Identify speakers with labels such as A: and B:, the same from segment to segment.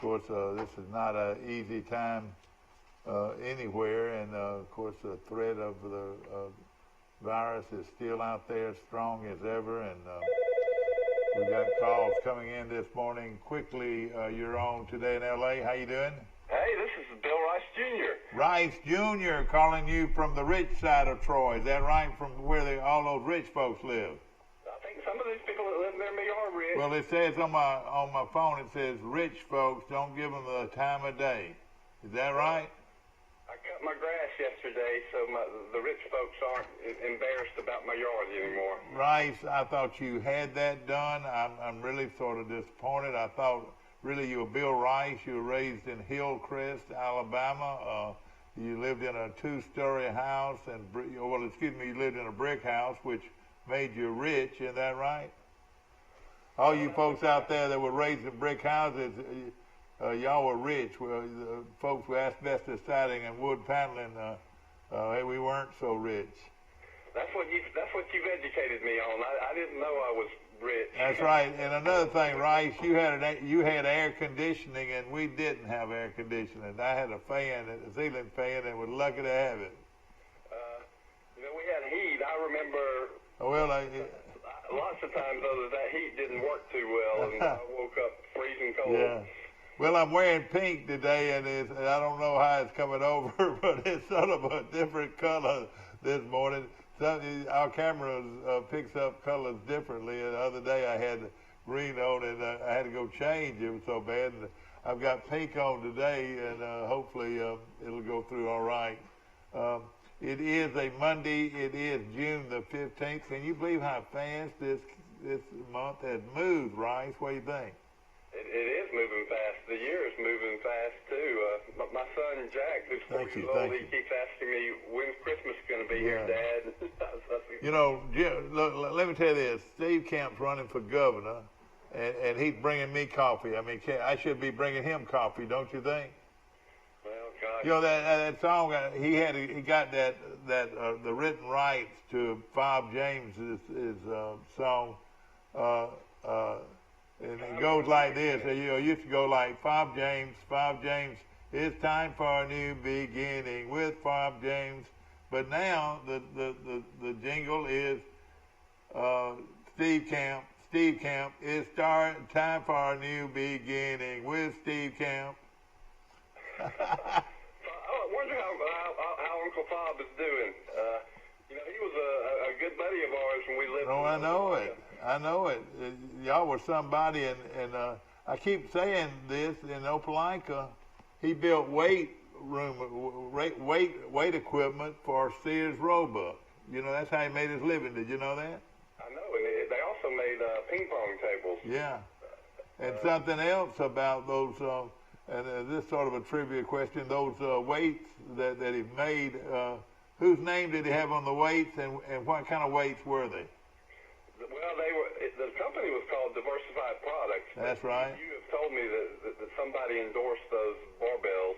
A: course, this is not an easy time anywhere, and of course, the threat of the virus is still out there, strong as ever, and we got calls coming in this morning. Quickly, you're on Today in L.A. How you doing?
B: Hey, this is Bill Rice Jr.
A: Rice Jr. calling you from the rich side of Troy. Is that right? From where all those rich folks live?
B: I think some of these people that live near me are rich.
A: Well, it says on my phone, it says rich folks, don't give them the time of day. Is that right?
B: I cut my grass yesterday, so the rich folks aren't embarrassed about my yard anymore.
A: Rice, I thought you had that done. I'm really sort of disappointed. I thought really you were Bill Rice. You were raised in Hillcrest, Alabama. You lived in a two-story house, and you lived in a brick house, which made you rich. Is that right? All you folks out there that were raised in brick houses, y'all were rich. Well, the folks with asbestos siding and wood paneling, we weren't so rich.
B: That's what you've educated me on. I didn't know I was rich.
A: That's right. And another thing, Rice, you had air conditioning, and we didn't have air conditioning. I had a ceiling fan, and was lucky to have it.
B: We had heat. I remember.
A: Well,
B: lots of times though that heat didn't work too well, and I woke up freezing cold.
A: Yeah. Well, I'm wearing pink today, and I don't know how it's coming over, but it's sort of a different color this morning. Our camera picks up colors differently. The other day I had green on, and I had to go change. It was so bad. And I've got pink on today, and hopefully it'll go through all right. It is a Monday. It is June the 15th. Can you believe how fast this month has moved, Rice? What do you think?
B: It is moving fast. The year is moving fast, too. My son, Jack, who's 4 years old, he keeps asking me, when's Christmas going to be here, Dad?
A: Jim, let me tell you this. Steve Camp's running for governor, and he's bringing me coffee. I mean, I should be bringing him coffee, don't you think?
B: Well, God.
A: That song, he got the written rights to Bob James's song, and it goes like this. It used to go like, Bob James, it's time for a new beginning with Bob James. But now the jingle is Steve Camp, it's time for a new beginning with Steve Camp.
B: I wonder how Uncle Bob is doing. He was a good buddy of ours when we lived.
A: Oh, I know it. Y'all were somebody, and I keep saying this in Opelika. He built weight equipment for Sears Roebuck. That's how he made his living. Did you know that?
B: I know, and they also made ping pong tables.
A: Yeah, and something else about those. And this sort of a trivia question: those weights that he made. Whose name did he have on the weights, and what kind of weights were they?
B: Well, the company was called Diversified Products.
A: That's right.
B: You have told me that somebody endorsed those barbells.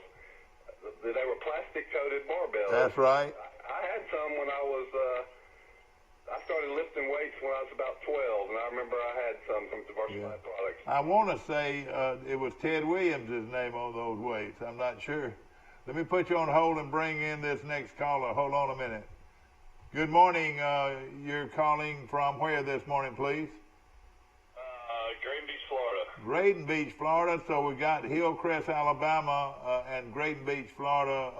B: That they were plastic-coated barbells.
A: That's right.
B: I had some when I started lifting weights when I was about 12, and I remember I had some from Diversified Products.
A: I want to say it was Ted Williams' name on those weights. I'm not sure. Let me put you on hold and bring in this next caller. Hold on a minute. Good morning. You're calling from where this morning, please?
B: Grayton Beach, Florida.
A: Grayton Beach, Florida. So we got Hillcrest, Alabama, and Grayton Beach, Florida.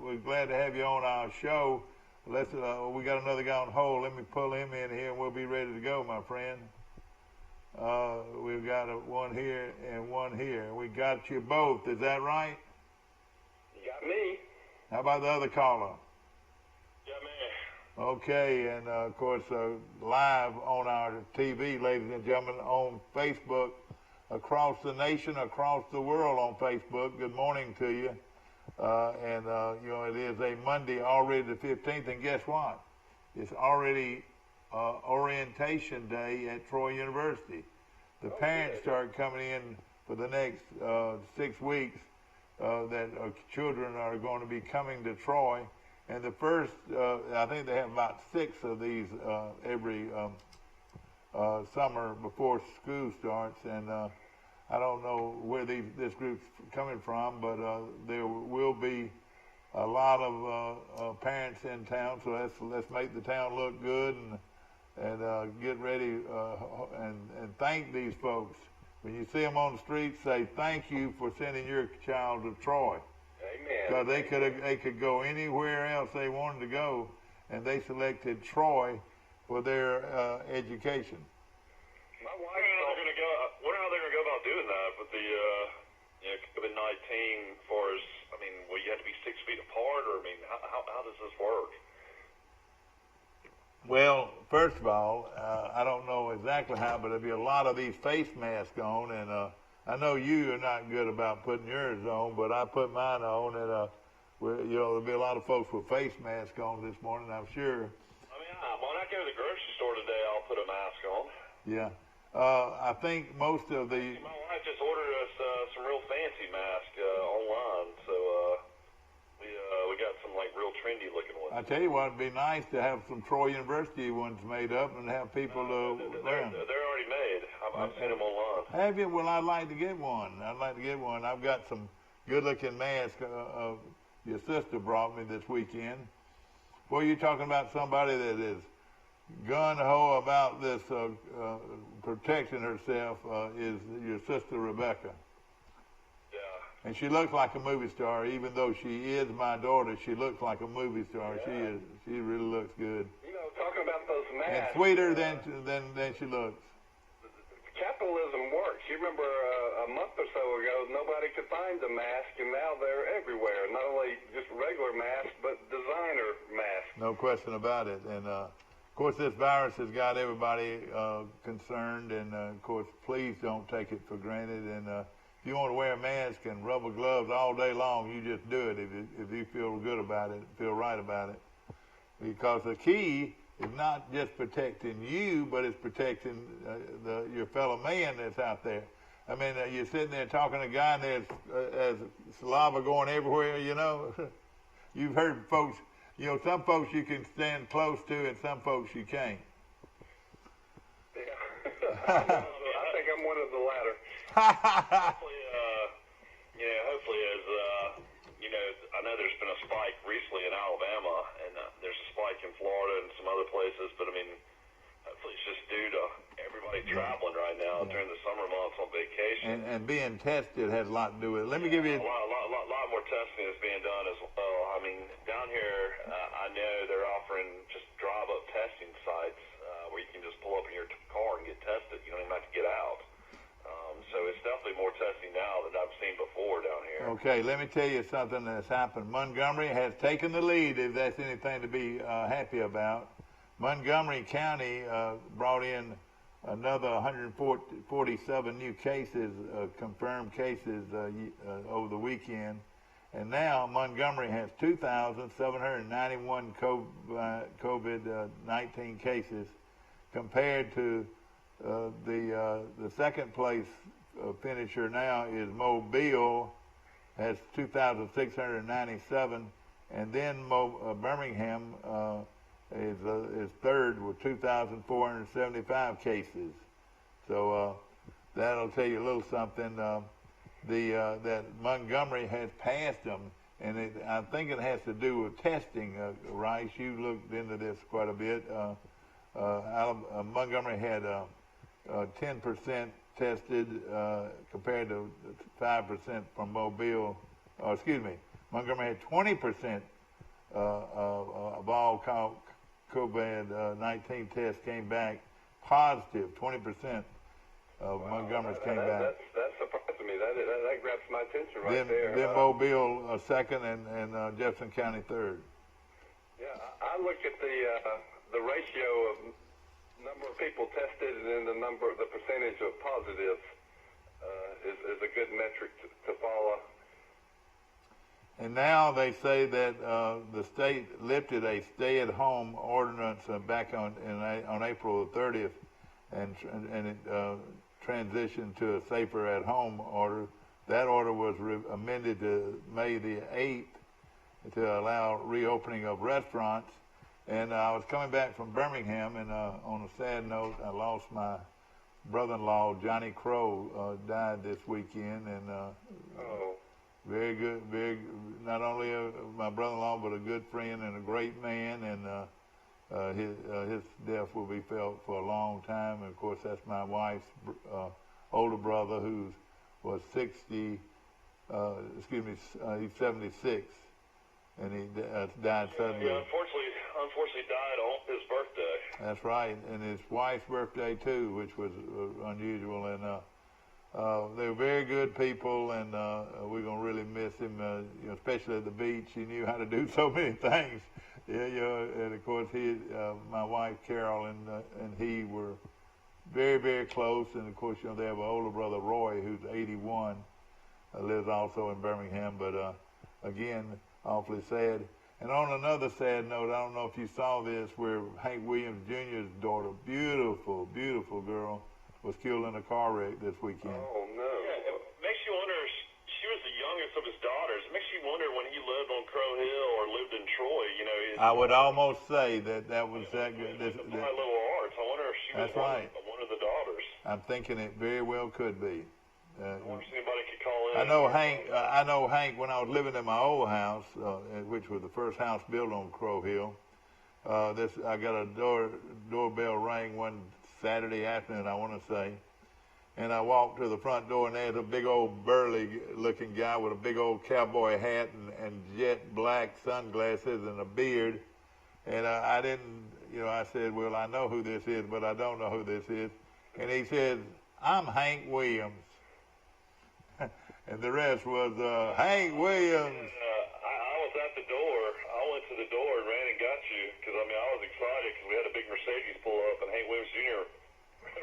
A: We're glad to have you on our show. We got another guy on hold. Let me pull him in here, and we'll be ready to go, my friend. We've got one here and one here. We got you both. Is that right?
B: You got me.
A: How about the other caller?
B: Yeah, man.
A: Okay, and of course, live on our TV, ladies and gentlemen, on Facebook, across the nation, across the world on Facebook. Good morning to you. It is a Monday, already the 15th, and guess what? It's already orientation day at Troy University. The parents start coming in for the next 6 weeks that children are going to be coming to Troy. And the first, I think they have about 6 of these every summer before school starts. And I don't know where this group's coming from, but there will be a lot of parents in town. So let's make the town look good and get ready and thank these folks. When you see them on the street, say thank you for sending your child to Troy.
B: Amen.
A: Because they could go anywhere else they wanted to go, and they selected Troy for their education.
B: My wife, wonder how they're going to go about doing that with the COVID-19. For as will you have to be 6 feet apart, or how does this work?
A: Well, first of all, I don't know exactly how, but there'll be a lot of these face masks on, and I know you are not good about putting yours on, but I put mine on, and there'll be a lot of folks with face masks on this morning, I'm sure.
B: When I go to the grocery store today, I'll put a mask on.
A: Yeah. I think most of the...
B: My wife just ordered us some real fancy masks online, so we got some real trendy looking ones.
A: I tell you what, it'd be nice to have some Troy University ones made up and have people
B: they're already made. I've seen them online.
A: Have you? Well, I'd like to get one. I've got some good-looking masks your sister brought me this weekend. Well, you're talking about somebody that is gun-ho about this protecting herself is your sister Rebecca.
B: Yeah.
A: And she looks like a movie star, even though she is my daughter. She looks like a movie star.
B: Yeah.
A: She really looks good.
B: Talking about those masks.
A: And sweeter than she looks.
B: Capitalism works. You remember a month or so ago, nobody could find a mask, and now they're everywhere. Not only just regular masks, but designer masks.
A: No question about it. And of course, this virus has got everybody concerned. And of course, please don't take it for granted. And if you want to wear a mask and rubber gloves all day long, you just do it if you feel good about it, feel right about it. Because the key is not just protecting you, but it's protecting your fellow man that's out there. I mean, you're sitting there talking to a guy and there's saliva going everywhere, You've heard folks, some folks you can stand close to and some folks you can't.
B: Yeah. I think I'm one of the latter. Hopefully as, I know there's been a spike recently in Alabama, and there's a spike in Florida and some other places, but hopefully it's just due to everybody traveling right now during the summer months on vacation.
A: And being tested has a lot to do with it. Let me give you
B: a lot more testing is being done as well. Down here, I know they're offering just drive-up testing sites where you can just pull up in your car and get tested. You don't even have to get out. So it's definitely more testing now than I've seen before down here.
A: Okay, let me tell you something that's happened. Montgomery has taken the lead, if that's anything to be happy about. Montgomery County brought in another 147 new cases, confirmed cases over the weekend. And now Montgomery has 2,791 COVID-19 cases compared to the second place finisher now is Mobile, has 2,697, and then Birmingham is third with 2,475 cases. So that'll tell you a little something. That Montgomery has passed them, and I think it has to do with testing. Rice, you looked into this quite a bit. Montgomery had 10% tested compared to 5% from Mobile. Montgomery had 20% of all COVID-19 tests came back positive. 20% of Montgomery's came back.
B: That surprised me. That grabs my attention there.
A: Then Mobile second and Jefferson County third.
B: Yeah, I look at the ratio of number of people tested and then the percentage of positives is a good metric to follow.
A: And now they say that the state lifted a stay-at-home ordinance back on April the 30th, and it transitioned to a safer-at-home order. That order was amended to May the 8th to allow reopening of restaurants. And I was coming back from Birmingham, and on a sad note, I lost my brother-in-law, Johnny Crow, died this weekend, and
B: Oh.
A: very good, not only my brother-in-law, but a good friend and a great man, and his death will be felt for a long time. And of course, that's my wife's older brother, who was 60. He's 76, and he died suddenly.
B: Yeah, unfortunately died on his birthday.
A: That's right, and his wife's birthday too, which was unusual. And they were very good people, and we're gonna really miss him, especially at the beach. He knew how to do so many things. Yeah, and of course my wife Carol and he were very, very close. And of course, they have an older brother Roy, who's 81, lives also in Birmingham. But again, awfully sad. And on another sad note, I don't know if you saw this, where Hank Williams Jr.'s daughter, beautiful, beautiful girl, was killed in a car wreck this weekend.
B: Oh, no. Yeah, it makes you wonder, she was the youngest of his daughters. It makes you wonder when he lived on Crow Hill or lived in Troy,
A: I would almost say that was that good.
B: My little arts. I wonder if she was one of the daughters.
A: I'm thinking it very well could be.
B: I wonder if anybody could call in.
A: I know Hank, when I was living in my old house, which was the first house built on Crow Hill. I got a doorbell ring one Saturday afternoon, I want to say, and I walked to the front door, and there's a big old burly-looking guy with a big old cowboy hat and jet black sunglasses and a beard. And I didn't, I said, well, I know who this is, but I don't know who this is. And he said, I'm Hank Williams. And the rest was Hank Williams.
B: I was at the door. I went to the door and ran and got you because, I was excited because we had a big Mercedes pull up and Hank Williams Jr.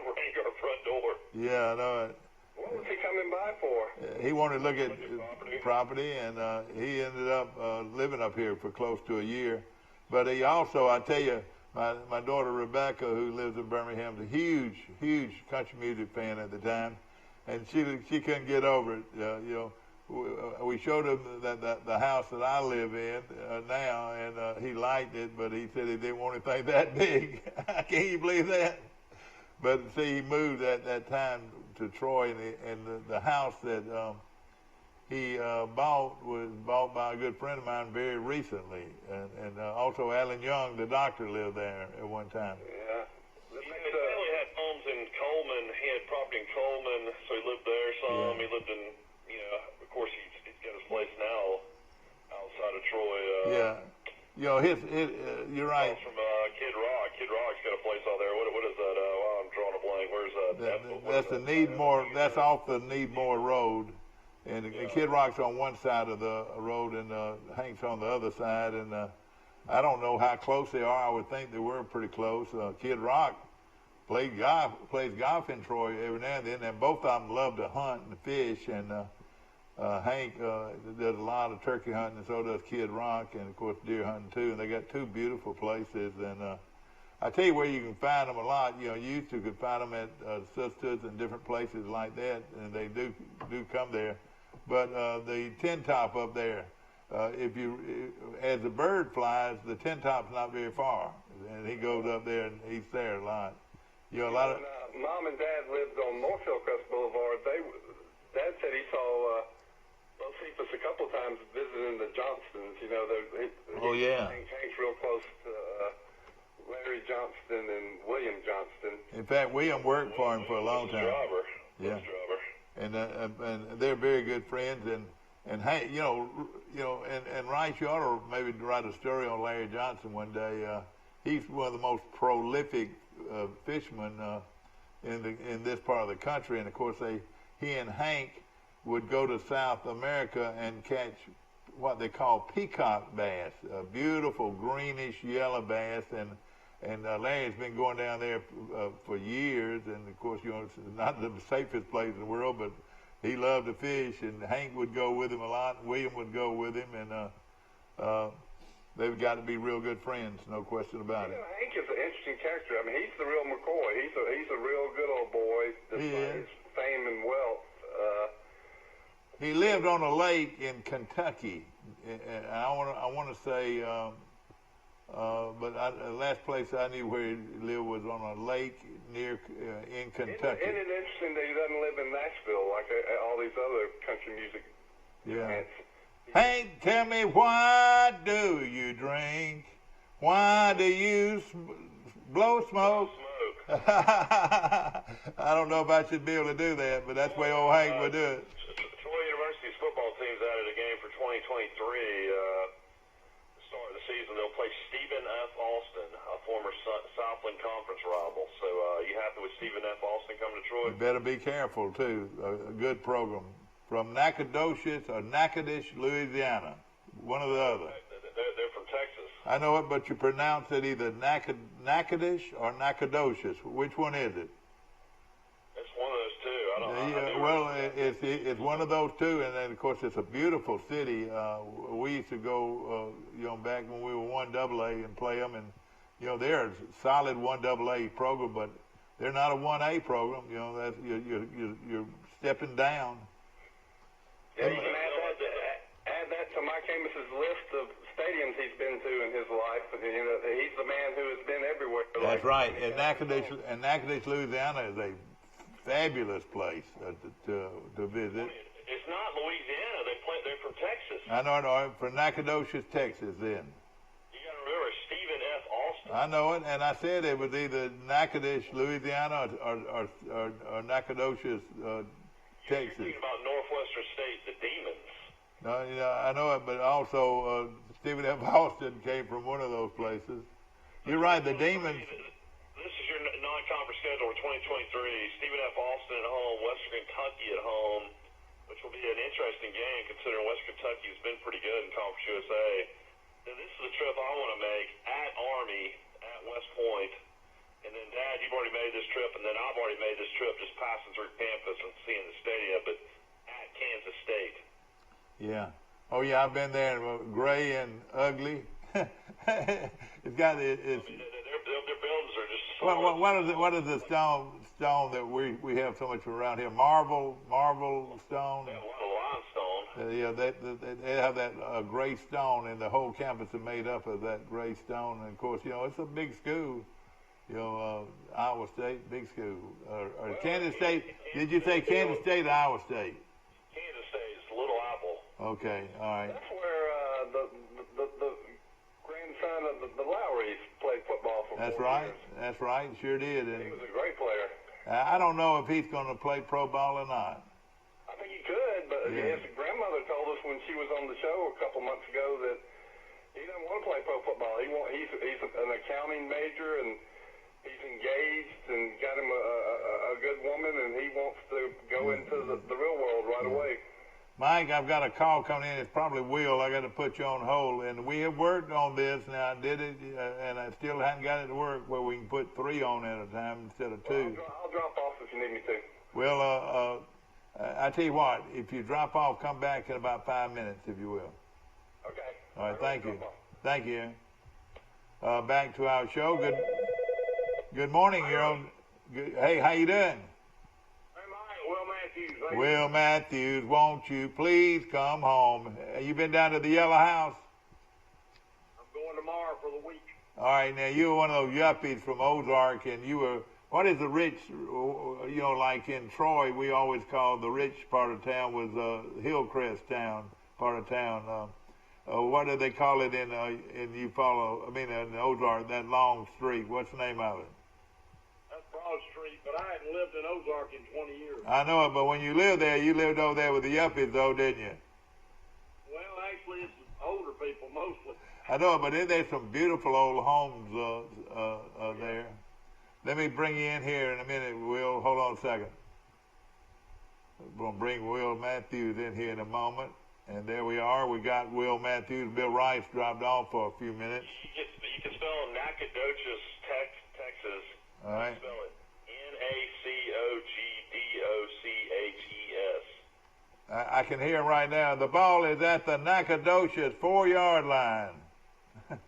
B: rang our front door.
A: Yeah, I know it.
B: What was he coming by for?
A: He wanted to look at property, and he ended up living up here for close to a year. But he also, I tell you, my daughter Rebecca, who lives in Birmingham, is a huge, huge country music fan at the time. And she couldn't get over it. We showed him the house that I live in now, and he liked it, but he said he didn't want anything that big. Can you believe that? But see, he moved at that time to Troy, and the house that he bought was bought by a good friend of mine very recently, and also Alan Young, the doctor, lived there at one time.
B: Yeah. His family had homes in Coleman. He had property in Coleman, so he lived there some. He lived in, of course, he's got his place now outside of Troy.
A: You're right.
B: From Kid Rock. Kid Rock's got a place out there. What is that? I'm drawing a blank. Where's that?
A: That's the Needmore. That's off the Needmore Road, and Kid Rock's on one side of the road, and Hank's on the other side. And I don't know how close they are. I would think they were pretty close. Kid Rock plays golf in Troy every now and then, and both of them love to hunt and fish. And Hank does a lot of turkey hunting, and so does Kid Rock, and of course deer hunting too. And they got two beautiful places. And I tell you where you can find them a lot. You used to could find them at Sisters and different places like that, and they do come there. But the tin top up there, as the bird flies, the tin top's not very far, and he goes up there and he's there a lot. A lot of.
C: Mom and Dad lived on North Hillcrest Boulevard. Dad said he saw Josephus a couple times visiting the Johnstons. Hank's real close to Larry Johnston and William Johnston.
A: In fact, William worked for him for a long time. Yeah. And they're very good friends. And Hank, and Rice, you ought to maybe write a story on Larry Johnson one day. He's one of the most prolific fishermen in this part of the country, and of course he and Hank would go to South America and catch what they call peacock bass, beautiful greenish yellow bass, and Larry's been going down there for years, and of course it's not the safest place in the world, but he loved to fish, and Hank would go with him a lot, and William would go with him, and they've got to be real good friends, no question about it.
C: Hank is an interesting character. He's the real McCoy. He's a real good old boy, despite his fame and wealth.
A: He lived on a lake in Kentucky. And I want to say But the last place I knew where he lived was on a lake near in Kentucky.
C: Isn't it interesting that he doesn't live in Nashville like all these other country music bands?
A: Hank, tell me, why do you drink? Why do you blow smoke? I don't know if I should be able to do that, but that's the way old Hank would do it.
B: Troy University's football team's added a game for 2023. Start of the season, they'll play Stephen F. Austin, a former Southland Conference rival. So you happy with Stephen F. Austin coming to Troy?
A: You better be careful, too. A good program. From Nacogdoches or Natchitoches, Louisiana. One or the other.
B: They're from Texas.
A: I know it, but you pronounce it either Natchitoches or Nacogdoches. Which one is it?
B: It's one of those two. I don't know.
A: Well, it's one of those two, and then, of course, it's a beautiful city. We used to go, back when we were 1AA and play them, and, they're a solid 1AA program, but they're not a 1A program. That's you're stepping down.
C: Yeah, you can add that to Mike Amos's list of stadiums he's been to in his life. He's the man who has been everywhere.
A: That's right. And Natchitoches, Louisiana is a fabulous place to visit.
B: It's not Louisiana. They're from Texas.
A: I know. From Nacogdoches, Texas, then.
B: You got to remember Stephen F. Austin.
A: I know it, and I said it was either Natchitoches, Louisiana, or Nacogdoches, Texas.
B: You're thinking about Northwestern State, the Demons.
A: No, I know it, but also Stephen F. Austin came from one of those places. You're right, the Demons.
B: This is your non-conference schedule for 2023. Stephen F. Austin at home, Western Kentucky at home, which will be an interesting game considering Western Kentucky has been pretty good in Conference USA. Now, this is the trip I want to make at Army, at West Point. And then, Dad, you've already made this trip, and then I've already made this trip just passing through campus and seeing the stadium, but at Kansas State.
A: Yeah. Oh, yeah, I've been there. Gray and ugly. It's got it.
B: Their buildings are just so
A: what is the stone that we have so much around here? Marble stone.
B: Yeah, limestone.
A: Yeah, they have that gray stone, and the whole campus is made up of that gray stone. And of course, it's a big school. Iowa State, big school. Or Kansas State. Did you say Kansas State or Iowa State?
B: Kansas State is Little Apple.
A: Okay, all right.
C: That's where the grandson of the Lowrys played football for 4 years.
A: That's right. Sure did. And
C: he was a great player.
A: I don't know if he's going to play pro ball or not.
C: I think he could, but his grandmother told us when she was on the show a couple months ago that he doesn't want to play pro football. He's an accounting major, and he's engaged and got him a good woman, and he wants to go into the real world right away.
A: Mike, I've got a call coming in. It's probably Will. I got to put you on hold. And we have worked on this. Now, I did it, and I still haven't got it to work where we can put 3 on at a time instead of 2.
C: I'll drop off if you need me to.
A: Well, I tell you what. If you drop off, come back in about 5 minutes, if you will.
C: Okay.
A: All right, thank you. Thank you. Back to our show. Good morning. You're on. Hey, how you doing? Will Matthews, won't you please come home? You been down to the Yellow House?
D: I'm going tomorrow for the week.
A: All right, now you were one of those yuppies from Ozark, and you were, what is the rich, like in Troy, we always called the rich part of town was Hillcrest part of town. What do they call it in Ozark, that long street? What's the name of it?
D: Broad Street, but I hadn't lived in Ozark in 20 years.
A: I know it, but when you lived there, you lived over there with the yuppies, though, didn't you?
D: Well, actually, it's older people mostly.
A: I know it, but there's some beautiful old homes there. Let me bring you in here in a minute, Will. Hold on a second. We're going to bring Will Matthews in here in a moment. And there we are. We got Will Matthews. Bill Rice dropped off for a few minutes.
B: You can spell Nacogdoches, Texas.
A: All right.
B: Spell it Nacogdoches.
A: I can hear right now. The ball is at the Nacogdoches 4-yard line.
B: That's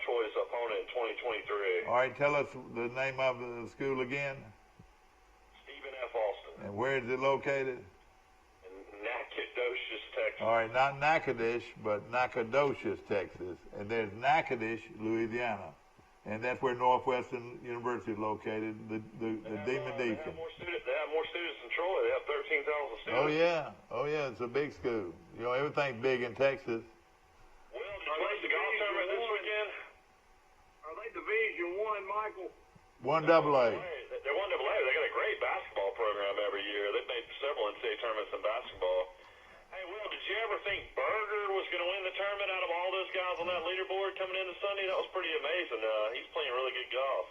B: Troy's opponent in 2023.
A: All right, tell us the name of the school again.
B: Stephen F. Austin.
A: And where is it located?
B: In Nacogdoches, Nacogdoches, Texas.
A: All right, not Natchitoches, but Nacogdoches, Texas. And there's Natchitoches, Louisiana. And that's where Northwestern University is located, the Demon Deacon.
B: They have more students than Troy. They have 13,000 students.
A: Oh, yeah. Oh, yeah, it's a big school. You know, everything's big in Texas.
B: Well, did you play the golf tournament this weekend?
D: Are they Division I, Michael?
A: 1AA.
B: They're 1AA. They got a great basketball program every year. They've made several NCAA tournaments in basketball. Hey, Will, did you ever think Berger was going to win the tournament out of all those guys on that leaderboard coming into Sunday? That was pretty amazing. He's playing really good golf.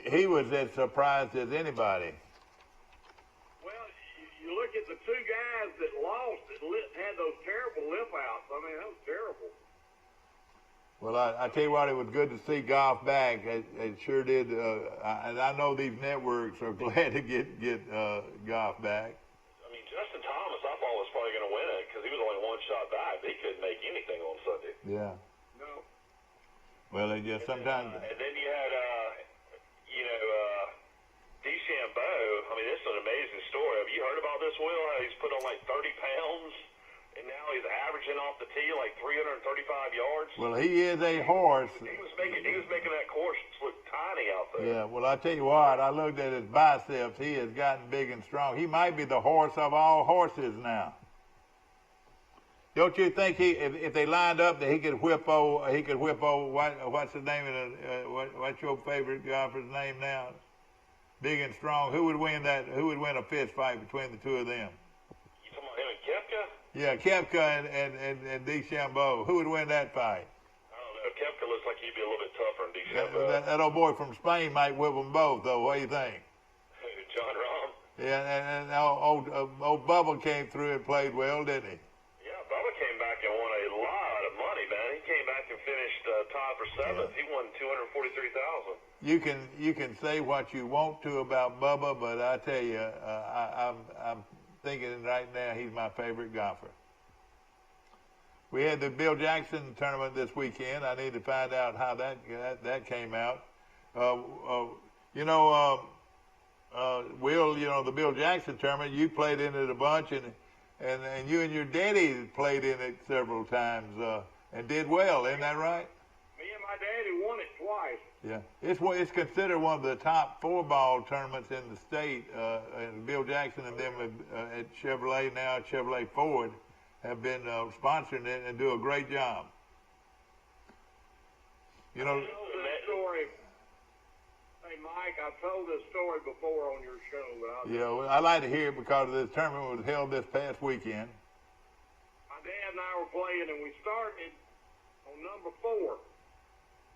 A: He was as surprised as anybody.
D: Well, you look at the two guys that lost that had those terrible lip outs. I mean, that was terrible.
A: Well, I tell you what, it was good to see golf back. It sure did. And I know these networks are glad to get golf back.
B: I mean, Justin Thomas, I thought was probably going to win it because he was only one shot back. He couldn't make anything on Sunday.
A: Yeah.
D: No.
A: Well, it just sometimes.
B: And then you had, DeChambeau. I mean, this is an amazing story. Have you heard about this, Will? How he's put on like 30 pounds, and now he's averaging off the tee like 335 yards.
A: Well, he is a horse.
B: He was making that course look tiny out there.
A: Yeah. Well, I tell you what, I looked at his biceps. He has gotten big and strong. He might be the horse of all horses now. Don't you think if they lined up that he could whip over what's the name of what's your favorite golfer's name now? Big and strong. Who would win a fist fight between the two of them?
B: You talking about him and Koepka?
A: Yeah, Koepka and DeChambeau. Who would win that fight?
B: I don't know. Koepka looks like he'd be a little bit tougher than DeChambeau.
A: That old boy from Spain might whip them both, though. What do you think?
B: John Rahm?
A: Yeah, and old Bubba came through and played well, didn't he?
B: Yeah, Bubba came back and won a lot of money, man. He came back and finished tied for seventh. Yeah. He won $243,000.
A: You can say what you want to about Bubba, but I tell you, I'm thinking right now he's my favorite golfer. We had the Bill Jackson tournament this weekend. I need to find out how that came out. Will, the Bill Jackson tournament, you played in it a bunch, and you and your daddy played in it several times and did well. Isn't that right?
D: Me and my daddy won it twice.
A: Yeah, it's considered one of the top 4-ball tournaments in the state. And Bill Jackson and them at Chevrolet now, Chevrolet Ford, have been sponsoring it and do a great job.
D: I told this story. Hey, Mike, I've told this story before on your show.
A: But I like to hear it because this tournament was held this past weekend.
D: My dad and I were playing, and we started on number 4.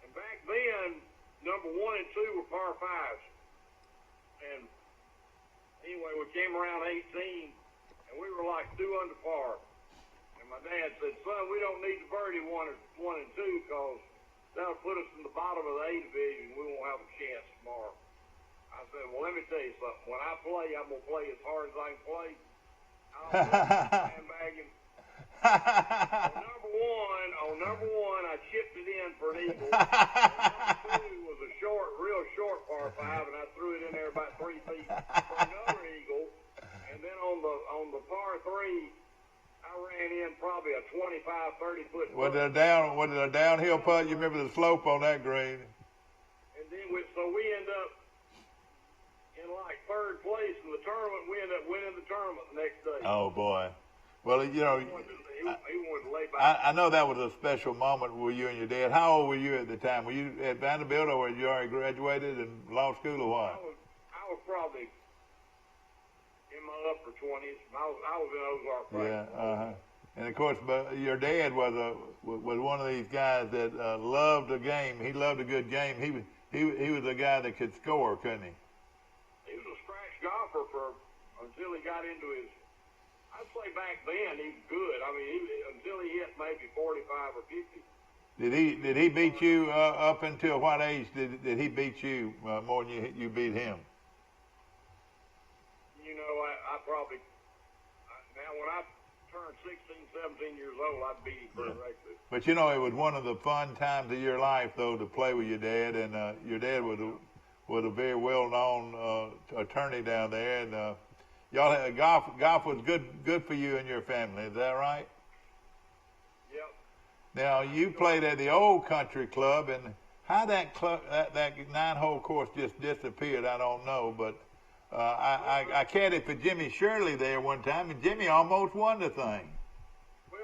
D: And back then, number 1 and 2 were par 5s. And anyway, we came around 18, and we were like 2 under par. And my dad said, "Son, we don't need to birdie 1 and 2 because that'll put us in the bottom of the A division. We won't have a chance tomorrow." I said, "Well, let me tell you something. When I play, I'm going to play as hard as I can play. I don't play sandbagging." On number one, I chipped it in for an eagle. Number 2 was a real short par 5, and I threw it in there about 3 feet for another eagle. And then on the par 3, I ran in probably a 25, 30-foot.
A: Was it a downhill putt? You remember the slope on that green?
D: And then we end up in like 3rd place in the tournament. We end up winning the tournament the next day.
A: Oh boy. Well,
D: he wanted to lay back.
A: I know that was a special moment with you and your dad. How old were you at the time? Were you at Vanderbilt, or had you already graduated in law school, or what?
D: I was probably in my upper 20s. I was in Ozark.
A: Yeah, And of course, but your dad was one of these guys that loved the game. He loved a good game. He was a guy that could score, couldn't he?
D: He was a scratch golfer until he got into his. I'd say back then he was good. I mean, until he hit maybe 45 or 50.
A: Did he beat you up until what age? Did he beat you more than you beat him?
D: I probably now when I turned 16, 17 years old, I'd beat him pretty regularly.
A: But it was one of the fun times of your life, though, to play with your dad, and your dad was a very well-known attorney down there, and y'all had, golf was good for you and your family. Is that right?
D: Yep.
A: Now you played at the old country club, and how that 9-hole course just disappeared, I don't know. But I caddied for Jimmy Shirley there one time, and Jimmy almost won the thing.
D: Well,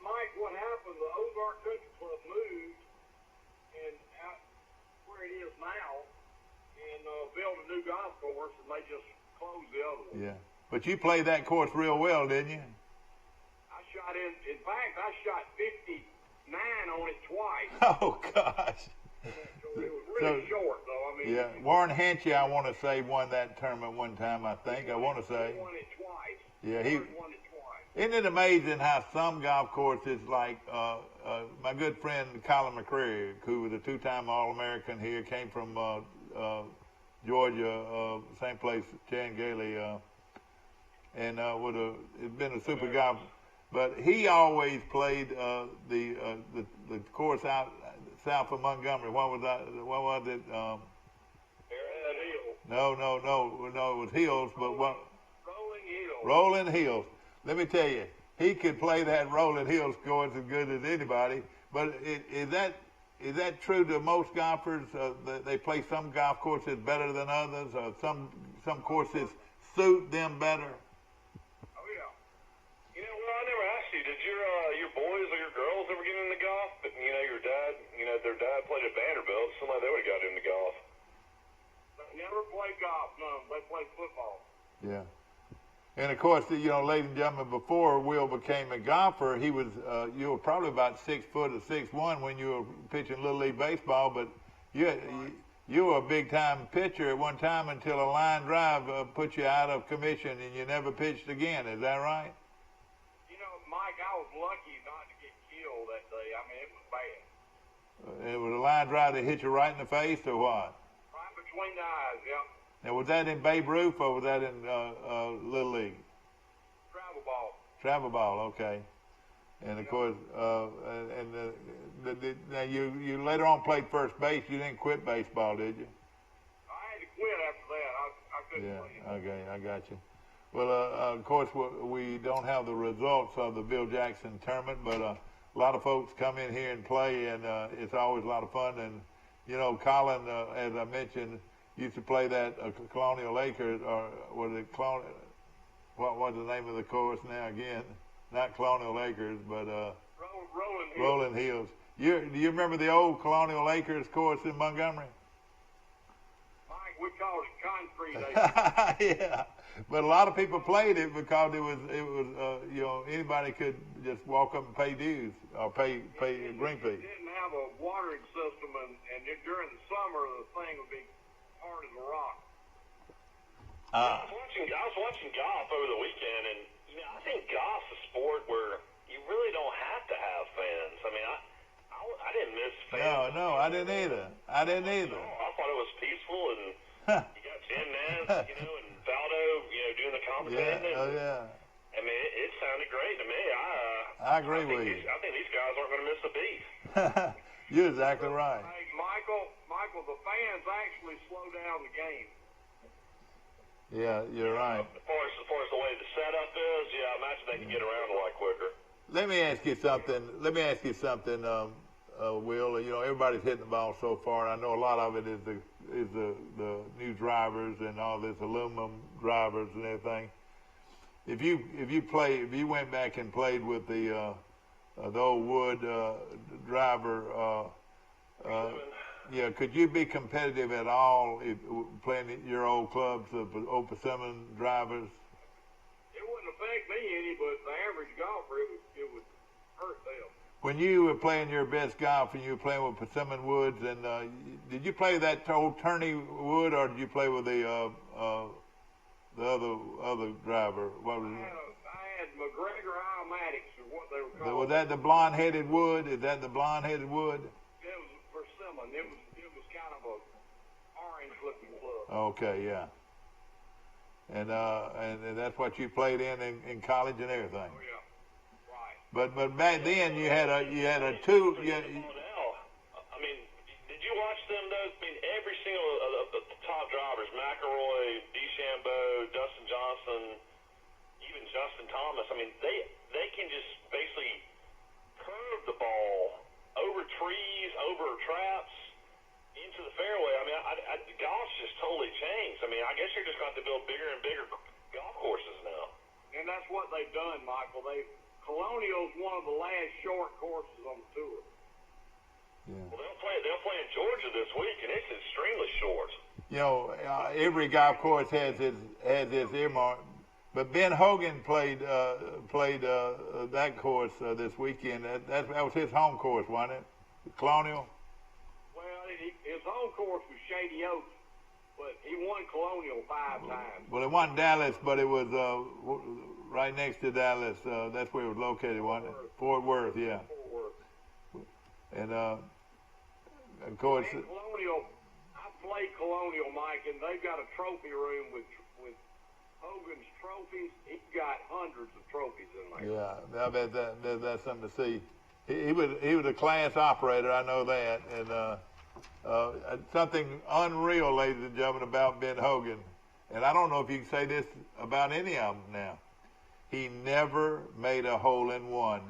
D: Mike, what happened? The Ozark Country Club moved and out where it is now, and built a new golf course, and they just closed the other one.
A: Yeah, but you played that course real well, didn't you?
D: I shot in fact, I shot 59 on it twice.
A: Oh gosh.
D: So it was really short, though. I mean,
A: yeah, Warren Hanchy, I want to say, won that tournament one time. I think I want to say.
D: He won it twice.
A: Yeah, he
D: won it twice.
A: Isn't it amazing how some golf courses, like my good friend Colin McCreary, who was a 2-time All-American here, came from Georgia, same place, Chan-Gailey, and it's been a super golf. But he always played the course out south of Montgomery. What was it? No, it was Hills, but what?
D: Rolling Hills.
A: Rolling Hills. Let me tell you, he could play that Rolling Hills course as good as anybody. But is that true to most golfers? They play some golf courses better than others, or some courses suit them better.
D: Oh yeah.
B: You know, well, I never asked you. Did your boys or your girls ever get into golf? But your dad, their dad played at Vanderbilt. Somebody they would have got into golf.
D: They never played golf. No, they played football.
A: Yeah. And of course, ladies and gentlemen, before Will became a golfer, he was you were probably about 6 foot or 6'1" when you were pitching Little League baseball. But you were a big time pitcher at one time until a line drive put you out of commission and you never pitched again. Is that right?
D: Mike, I was lucky not to get killed that day. I mean, it was bad.
A: It was a line drive that hit you right in the face, or what?
D: Right between the eyes, yep.
A: Now, was that in Babe Ruth or was that in Little League?
D: Travel ball.
A: Travel ball, okay. And of course, now you later on played first base. You didn't quit baseball, did you?
D: I had to quit after that. I couldn't play.
A: Okay, I got you. Well, of course, we don't have the results of the Bill Jackson tournament, but a lot of folks come in here and play, and it's always a lot of fun. And Colin, as I mentioned, used to play that Colonial Acres, or was it what was the name of the course now again? Not Colonial Acres, but Rolling Hills. Do you remember the old Colonial Acres course in Montgomery?
D: Mike, we called it Concrete Acres.
A: Yeah, but a lot of people played it because it was anybody could just walk up and pay dues or pay green fee.
D: It didn't have a watering system, and during the summer the thing would be hard as a rock.
B: I was watching golf over the weekend, and I think golf's a sport where you really don't have to have fans. I mean, I didn't miss fans.
A: No, I didn't either. I
B: thought it was peaceful, and you got Jim Nance, and Valdo, doing the commentating.
A: Yeah.
B: I mean, it sounded great to me.
A: I agree with you.
B: I think these guys aren't going to miss a beat.
A: You're exactly right.
D: Hey, Michael, the fans actually slow down the game.
A: Yeah, you're right.
B: As far as the way the setup is, I imagine they can get around a lot quicker.
A: Let me ask you something, Will. Everybody's hitting the ball so far, and I know a lot of it is the new drivers and all this aluminum drivers and everything. If you went back and played with the old wood driver, could you be competitive at all playing at your old clubs, the old Persimmon drivers?
D: It wouldn't affect me any, but the average golfer, it would hurt them.
A: When you were playing your best golf and you were playing with Persimmon woods, and did you play that old Turney wood, or did you play with the other driver? What was it?
D: I had McGregor Automatics, is what they were called.
A: Was that the blonde-headed wood? Is that the blonde-headed wood?
D: It was Persimmon. It was kind of a orange-looking club.
A: Okay, yeah. And that's what you played in college and everything.
D: Oh yeah, right.
A: But back then you had a two.
B: I mean, did you watch them? Those, I mean, every single of the top drivers: McElroy, DeChambeau, Dustin Johnson. Justin Thomas, I mean, they can just basically curve the ball over trees, over traps, into the fairway. I mean, the golf's just totally changed. I mean, I guess you're just going to have to build bigger and bigger golf courses now.
D: And that's what they've done, Michael. Colonial's one of the last short courses on the tour.
A: Yeah.
B: Well, they'll play in Georgia this week, and it's extremely short.
A: You know, every golf course has its earmark. But Ben Hogan played that course this weekend. That was his home course, wasn't it? Colonial.
D: Well, his home course was Shady Oaks, but he won Colonial 5 times.
A: Well, it wasn't Dallas, but it was right next to Dallas. That's where it was located, wasn't it? Fort Worth, yeah.
D: Fort Worth.
A: And of course,
D: And Colonial. I played Colonial, Mike, and they've got a trophy room with Hogan's trophies. He's got hundreds of trophies in there.
A: yeah, I bet that's something to see. He was a class operator, I know that, and something unreal, ladies and gentlemen, about Ben Hogan. And I don't know if you can say this about any of them now. He never made a hole-in-one.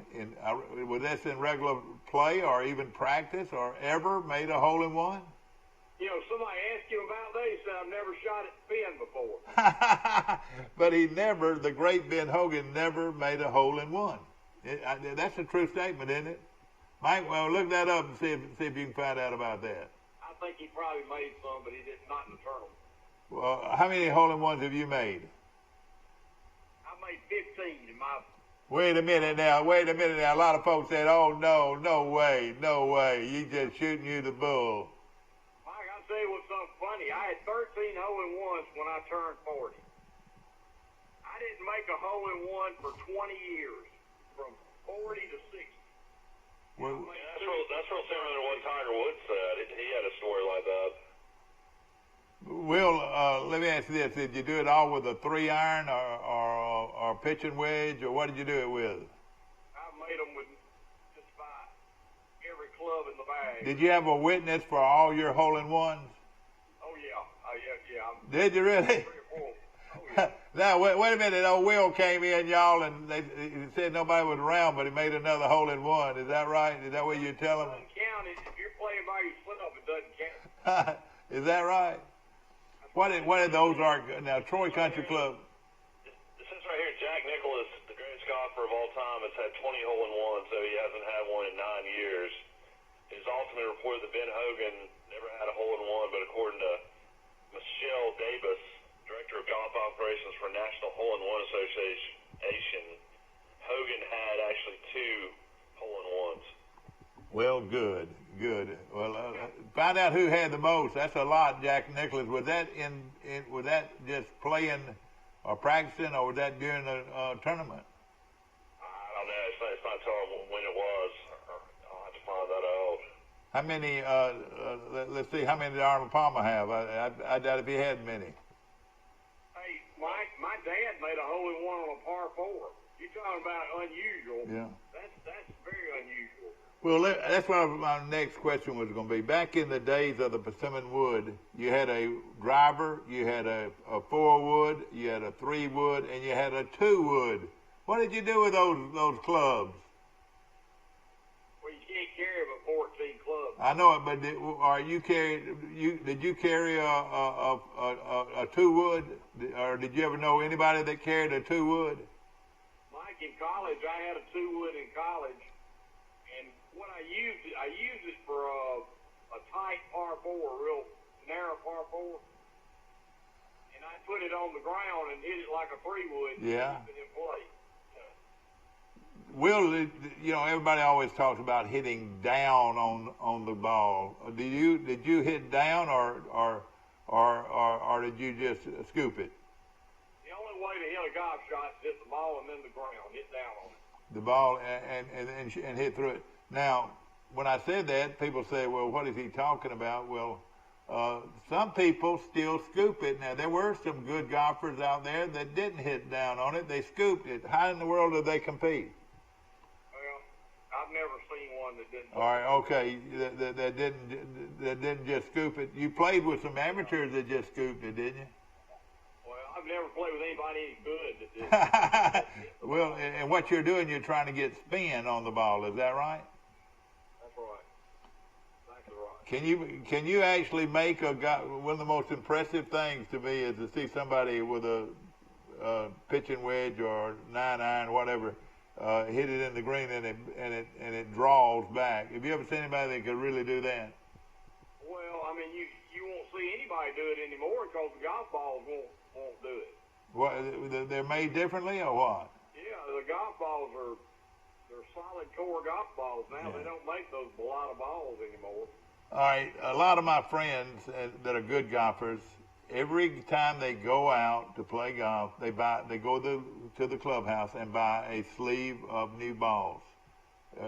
A: Was this in regular play or even practice, or ever made a hole-in-one?
D: You know, somebody asked him about that. He said, "I've never shot at the pin before."
A: But the great Ben Hogan never made a hole-in-one. That's a true statement, isn't it? Mike, well, look that up and see if you can find out about that.
D: I think he probably made some, but he did not in the tournament.
A: Well, how many hole-in-ones have you made?
D: I made 15 in my...
A: Wait a minute now. A lot of folks said, "Oh, no way. You just shooting you the bull."
D: Mike, I'll tell you what's something funny. I had 13 hole-in-ones when I turned 40. I didn't make a hole-in-one for 20 years, from 40 to 60.
A: Well,
B: that's real similar to what Tiger Woods said. He had a story like that.
A: Will, let me ask you this. Did you do it all with a 3-iron or pitching wedge, or what did you do it with?
D: I made them with just about every club in the bag.
A: Did you have a witness for all your hole-in-ones?
D: Oh, yeah.
A: Did you really?
D: 3 or 4. Oh, yeah.
A: Now, wait a minute. Old Will came in, y'all, and he said nobody was around, but he made another hole-in-one. Is that right? Is that what you're telling me?
D: It doesn't count. If you're playing by yourself, it doesn't count.
A: Is that right? What did those are? Now, Troy Country Club.
B: This is right here. Jack Nicklaus, the greatest golfer of all time, has had 20 hole-in-ones, so he hasn't had one in 9 years. His ultimate report that Ben Hogan never had a hole-in-one, but according to Michelle Davis, Director of Golf Operations for National Hole-in-One Association, Hogan had actually 2 hole-in-ones.
A: Well, good. Well, find out who had the most. That's a lot, Jack Nicklaus. Was that was that just playing or practicing, or was that during the tournament?
B: I don't know. It's not telling when it was. I'll have to find that out.
A: How many? Let's see. How many did Arnold Palmer have? I doubt if he had many.
D: Hey, Mike, my dad made a hole-in-one on a par 4. You're talking about unusual.
A: Yeah.
D: That's very unusual.
A: Well, that's what my next question was going to be. Back in the days of the Persimmon Wood, you had a driver, you had a 4-wood, you had a 3-wood, and you had a 2-wood. What did you do with those clubs?
D: Well, you can't carry but 14 clubs.
A: I know it, but did you carry a 2-wood, or did you ever know anybody that carried a 2-wood?
D: Mike, in college, I had a 2-wood in college. When I used it for a tight par 4, a real narrow par 4, and I put it on the ground and hit it like a 3-wood.
A: Yeah.
D: And keep it in play.
A: Will, you know, everybody always talks about hitting down on the ball. Did you hit down or did you just scoop it?
D: The only way to hit a golf shot is hit the ball and then the ground, hit down on it.
A: The ball and hit through it. Now, when I said that, people say, "Well, what is he talking about?" Well, some people still scoop it. Now, there were some good golfers out there that didn't hit down on it; they scooped it. How in the world did they compete?
D: Well, I've never seen one that didn't.
A: All right, okay, that didn't just scoop it. You played with some amateurs that just scooped it, didn't you?
D: Well, I I've never played with anybody any good that did.
A: Well, and what you're doing, you're trying to get spin on the ball. Is that right?
D: That's right. Exactly right.
A: Can you actually make a guy? One of the most impressive things to me is to see somebody with a pitching wedge or 9-iron, whatever, hit it in the green and it draws back. Have you ever seen anybody that could really do that?
D: Well, I mean, you won't see anybody do it anymore because the golf balls won't do it.
A: What, they're made differently or what?
D: Yeah, the golf balls they're solid core golf balls now. Yeah. They don't make those lot of balls anymore.
A: All right, a lot of my friends that are good golfers, every time they go out to play golf, they go to the clubhouse and buy a sleeve of new balls.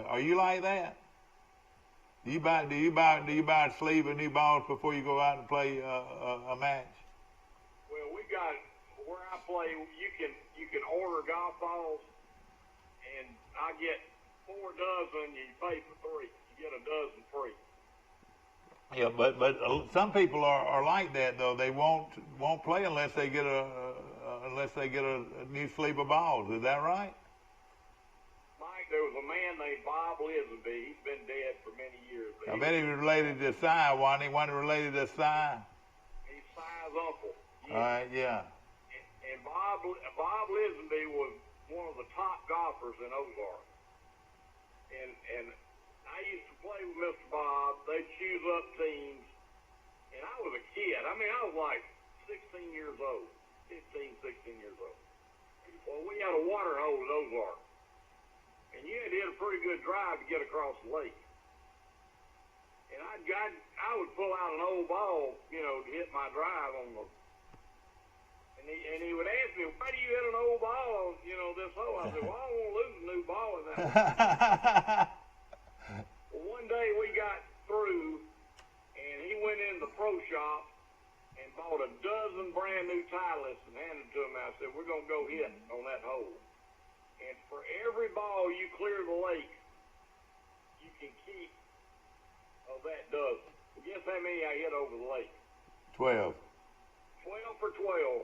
A: Are you like that? Do you buy a sleeve of new balls before you go out and play a match?
D: Well, we got where I play. You can order golf balls, and I get 4 dozen. You pay for 3. You get a dozen free.
A: Yeah, but some people are like that though. They won't play unless they get a new sleeve of balls. Is that right?
D: Mike, there was a man named Bob Lisenby. He's been dead for many years.
A: I bet he was related to Si. Wasn't he? Wasn't related to Si?
D: He's Si's uncle.
A: All right, yeah.
D: And Bob Lisenby was one of the top golfers in Ozark. And I used to play with Mr. Bob. They'd choose up teams. And I was a kid. I mean, I was like 16 years old, 15, 16 years old. Well, we had a water hole at Ozark. And you had to hit a pretty good drive to get across the lake. And I would pull out an old ball, to hit my drive on the. And he would ask me, why do you hit an old ball, this hole? I said, well, I don't want to lose a new ball in that. Well, one day we got through, and he went in the pro shop and bought a dozen brand new Titleists and handed them to him. I said, we're going to go hit on that hole. And for every ball you clear the lake, you can keep of that dozen. Guess how many I hit over the lake?
A: 12.
D: 12 for 12.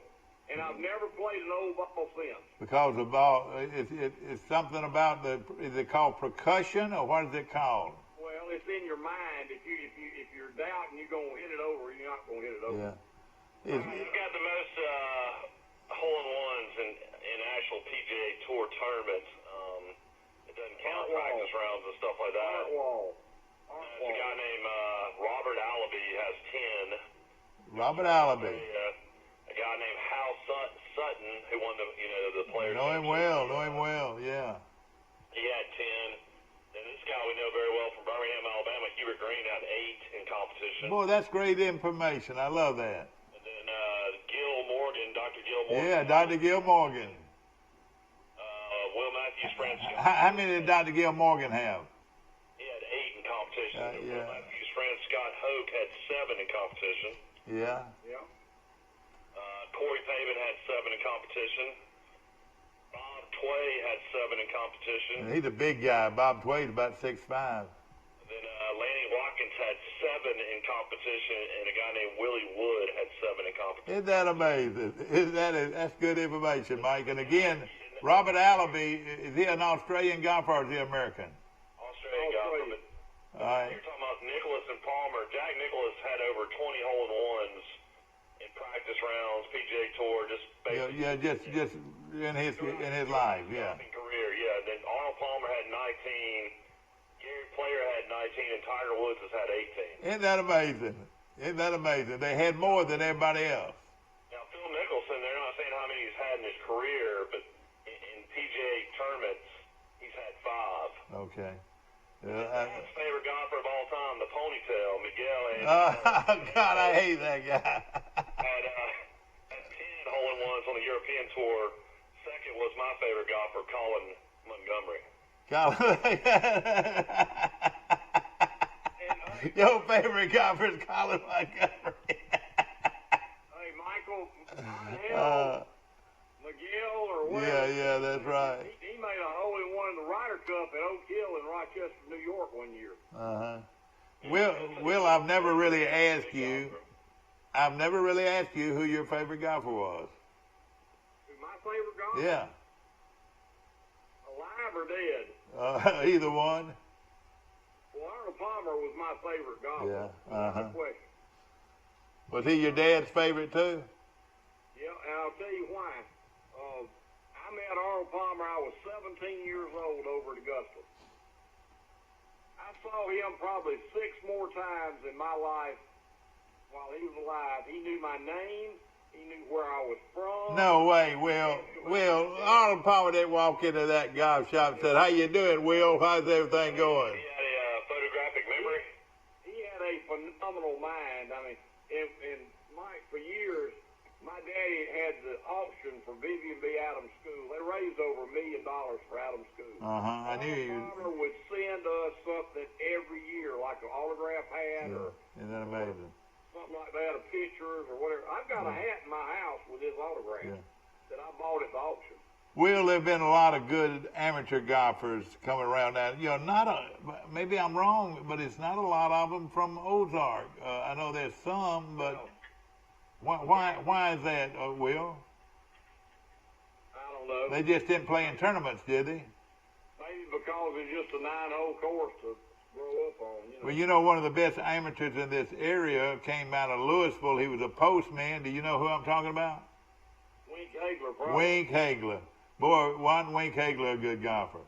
D: And I've never played an old ball since.
A: Because the ball, it's something about is it called percussion or what is it called?
D: Well, it's in your mind. If you're doubting you're going to hit it over, you're not going to hit it over.
A: Yeah.
B: He's got the most hole-in-ones in actual PGA Tour tournaments. It doesn't count practice rounds and stuff like that. There's a guy named Robert Allaby has 10.
A: Robert Allaby.
B: A guy named Hal Sutton, who won the Players'
A: Know him well, yeah.
B: He had 10. And this guy we know very well from Birmingham, Alabama, Hubert Green, had 8 in competition.
A: Boy, that's great information. I love that.
B: And then Gil Morgan, Dr. Gil Morgan.
A: Yeah, Dr. Gil Morgan.
B: Will Matthews, Francis.
A: How many did Dr. Gil Morgan have?
B: He had 8 in competition.
A: Yeah.
B: Will Matthews, Francis Scott Hoke had 7 in competition.
A: Yeah.
B: Corey Pavin had 7 in competition. Bob Tway had 7 in competition.
A: And he's a big guy. Bob Tway's about 6'5".
B: Then Lanny Watkins had 7 in competition, and a guy named Willie Wood had 7 in competition.
A: Isn't that amazing? That's good information, Mike. And again, Robert Allaby, is he an Australian golfer or is he American?
B: Australian golfer.
A: All right.
B: You're talking about Nicholas and Palmer. Jack Nicklaus had over 20 hole-in-ones in practice rounds, PGA Tour, just basically.
A: Yeah, just in his life, yeah.
B: Career, yeah. Then Arnold Palmer had 19, Gary Player had 19, and Tiger Woods has had 18.
A: Isn't that amazing? Isn't that amazing? They had more than everybody else.
B: Now, Phil Mickelson, they're not saying how many he's had in his career, but in PGA tournaments, he's had 5.
A: Okay.
B: His favorite golfer of all time, the ponytail, Miguel.
A: God, I hate that guy.
B: Had 10 hole-in-ones on the European Tour. Second was my favorite golfer, Colin Montgomery.
A: Your favorite golfer is Colin Montgomery.
D: Hey, Michael, Miguel, or whatever.
A: Yeah, that's right.
D: He made a hole-in-one in the Ryder Cup at Oak Hill in Rochester, New York one year.
A: Will, I've never really asked you who your favorite golfer was.
D: favorite golfer?
A: Yeah.
D: Alive or dead?
A: Either one.
D: Well, Arnold Palmer was my favorite golfer.
A: Yeah.
D: Without question.
A: Was he your dad's favorite too?
D: Yeah, and I'll tell you why. I met Arnold Palmer. I was 17 years old over at Augusta. I saw him probably 6 more times in my life while he was alive. He knew my name. He knew where I was from.
A: No way, Will. Arnold Palmer didn't walk into that golf shop and said, "How you doing, Will? How's everything going?"
B: He had a photographic memory.
D: He had a phenomenal mind. I mean, and Mike, for years, my daddy had the auction for Vivian B. Adams School. They raised over $1 million for Adams School.
A: I knew you.
D: Palmer would send us something every year, like an autograph hat or
A: Isn't that amazing?
D: something like that, or pictures or whatever. I've got a hat in my house with his autograph that I bought at the auction.
A: Will, there have been a lot of good amateur golfers coming around now. You know, maybe I'm wrong, but it's not a lot of them from Ozark. I know there's some, but why is that, Will?
D: I don't know.
A: They just didn't play in tournaments, did they?
D: Maybe because it's just a 9-hole course to grow up on. You know.
A: Well, you know, one of the best amateurs in this area came out of Louisville. He was a postman. Do you know who I'm talking about?
D: Wink Hagler, probably.
A: Wink Hagler. Boy, wasn't Wink Hagler a good golfer?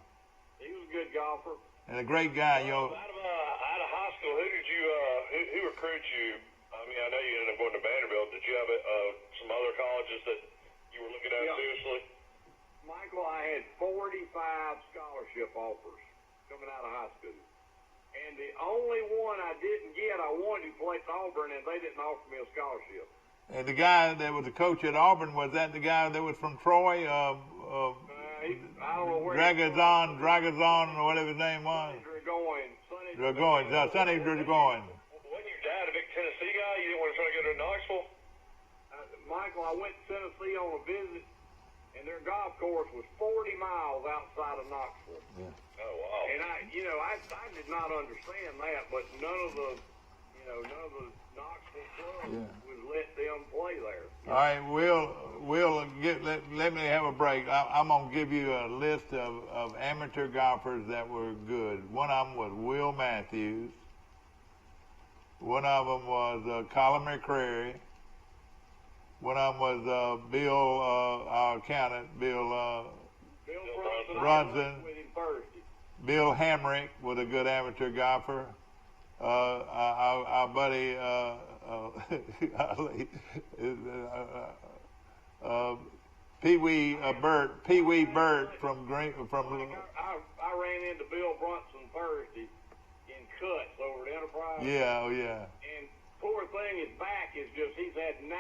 D: He was a good golfer.
A: And a great guy, you know.
B: Out of high school, who did you who recruited you? I mean, I know you ended up going to Vanderbilt. Did you have some other colleges that you were looking at seriously?
D: Michael, I had 45 scholarship offers coming out of high school. And the only one I didn't get, I wanted to play at Auburn, and they didn't offer me a scholarship.
A: And the guy that was the coach at Auburn, was that the guy that was from Troy?
D: I don't know where
A: Dragazon, or whatever his name was.
D: Sonny
A: Dragoin.
B: Wasn't your dad a big Tennessee guy? You didn't want to try to go to Knoxville?
D: Michael, I went to Tennessee on a visit, and their golf course was 40 miles outside of Knoxville.
A: Yeah.
B: Oh, wow.
D: And I did not understand that, but none of the Knoxville clubs would let them play there.
A: All right, let me have a break. I'm going to give you a list of amateur golfers that were good. One of them was Will Matthews. One of them was Colin McCrary. One of them was Bill, our accountant, Bill Brunson.
D: With him Thursday.
A: Bill Hamrick was a good amateur golfer. Our buddy Pee Wee Burt from Green from.
D: I ran into Bill Brunson Thursday in Cuts over at Enterprise.
A: Yeah, yeah.
D: And poor thing, his back is he's had 9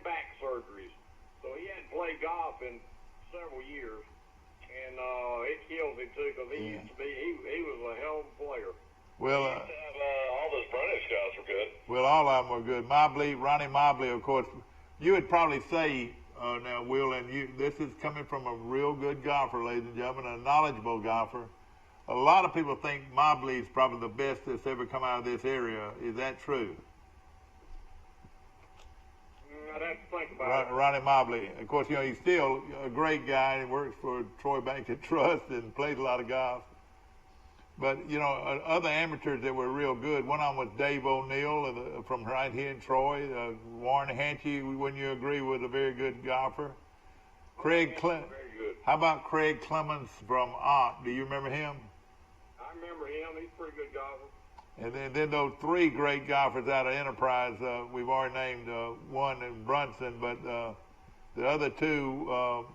D: back surgeries, so he hadn't played golf in several years, and it kills him too because he used to be he was a hell of a player.
A: Well,
B: all those British guys were good.
A: Well, all of them were good. Ronnie Mobley, of course. You would probably say now, Will, and this is coming from a real good golfer, ladies and gentlemen, a knowledgeable golfer. A lot of people think Mobley is probably the best that's ever come out of this area. Is that true?
D: I'd have to think about it.
A: Ronnie Mobley. Of course, he's still a great guy and works for Troy Bank and Trust and plays a lot of golf. But, other amateurs that were real good, one of them was Dave O'Neill from right here in Troy. Warren Hanchy, wouldn't you agree, was a very good golfer?
D: Very good.
A: How about Craig Clemens from Ott? Do you remember him?
D: I remember him. He's a pretty good golfer.
A: And then those 3 great golfers out of Enterprise, we've already named one in Brunson, but the other 2,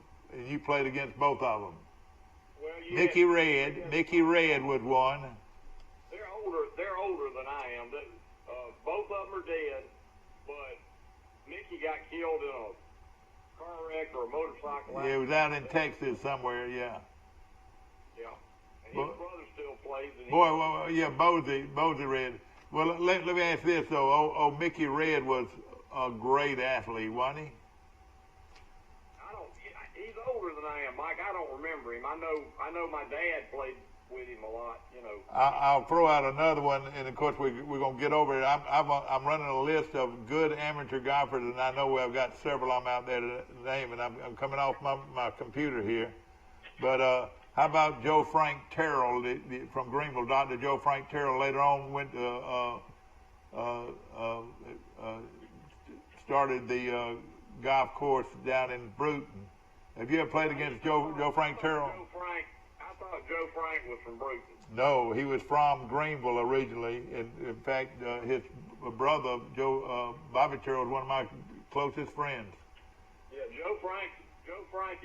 A: you played against both of them.
D: Well,
A: Mickey Red was one.
D: They're older than I am. Both of them are dead, but Mickey got killed in a car wreck or a motorcycle accident.
A: Yeah, it was out in Texas somewhere, yeah.
D: Yeah. And his brother still plays.
A: Bozy Red. Well, let me ask this, though. Mickey Red was a great athlete, wasn't he?
D: He's older than I am, Mike. I don't remember him. I know my dad played with him a lot, you know.
A: I'll throw out another one, and of course we're going to get over it. I'm running a list of good amateur golfers, and I know I've got several of them out there to name, and I'm coming off my computer here. But how about Joe Frank Terrell from Greenville? Dr. Joe Frank Terrell later on went to started the golf course down in Bruton. Have you ever played against Joe Frank Terrell?
D: I thought Joe Frank was from Bruton.
A: No, he was from Greenville originally. In fact, his brother, Bobby Terrell, was one of my closest friends.
D: Yeah, Joe Frank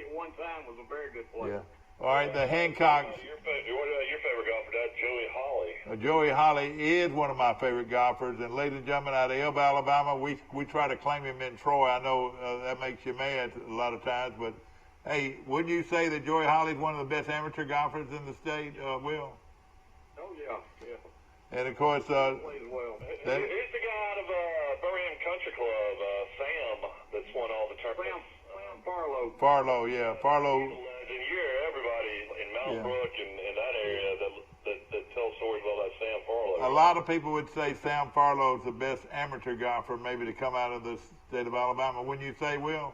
D: at one time was a very good player.
A: Yeah. All right, the Hancocks.
B: Your favorite golfer, Dad? Joey Hawley.
A: Joey Hawley is one of my favorite golfers, and ladies and gentlemen, out of Elba, Alabama, we try to claim him in Troy. I know that makes you mad a lot of times, but hey, wouldn't you say that Joey Hawley is one of the best amateur golfers in the state, Will?
D: Oh yeah.
A: And of course,
D: plays well.
B: Who's the guy out of Birmingham Country Club, Sam, that's won all the tournaments?
D: Sam Farlow.
A: Farlow, yeah, Farlow.
B: And you're everybody in Mount Brook and in that area that tells stories about that Sam Farlow.
A: A lot of people would say Sam Farlow is the best amateur golfer maybe to come out of the state of Alabama. Wouldn't you say, Will?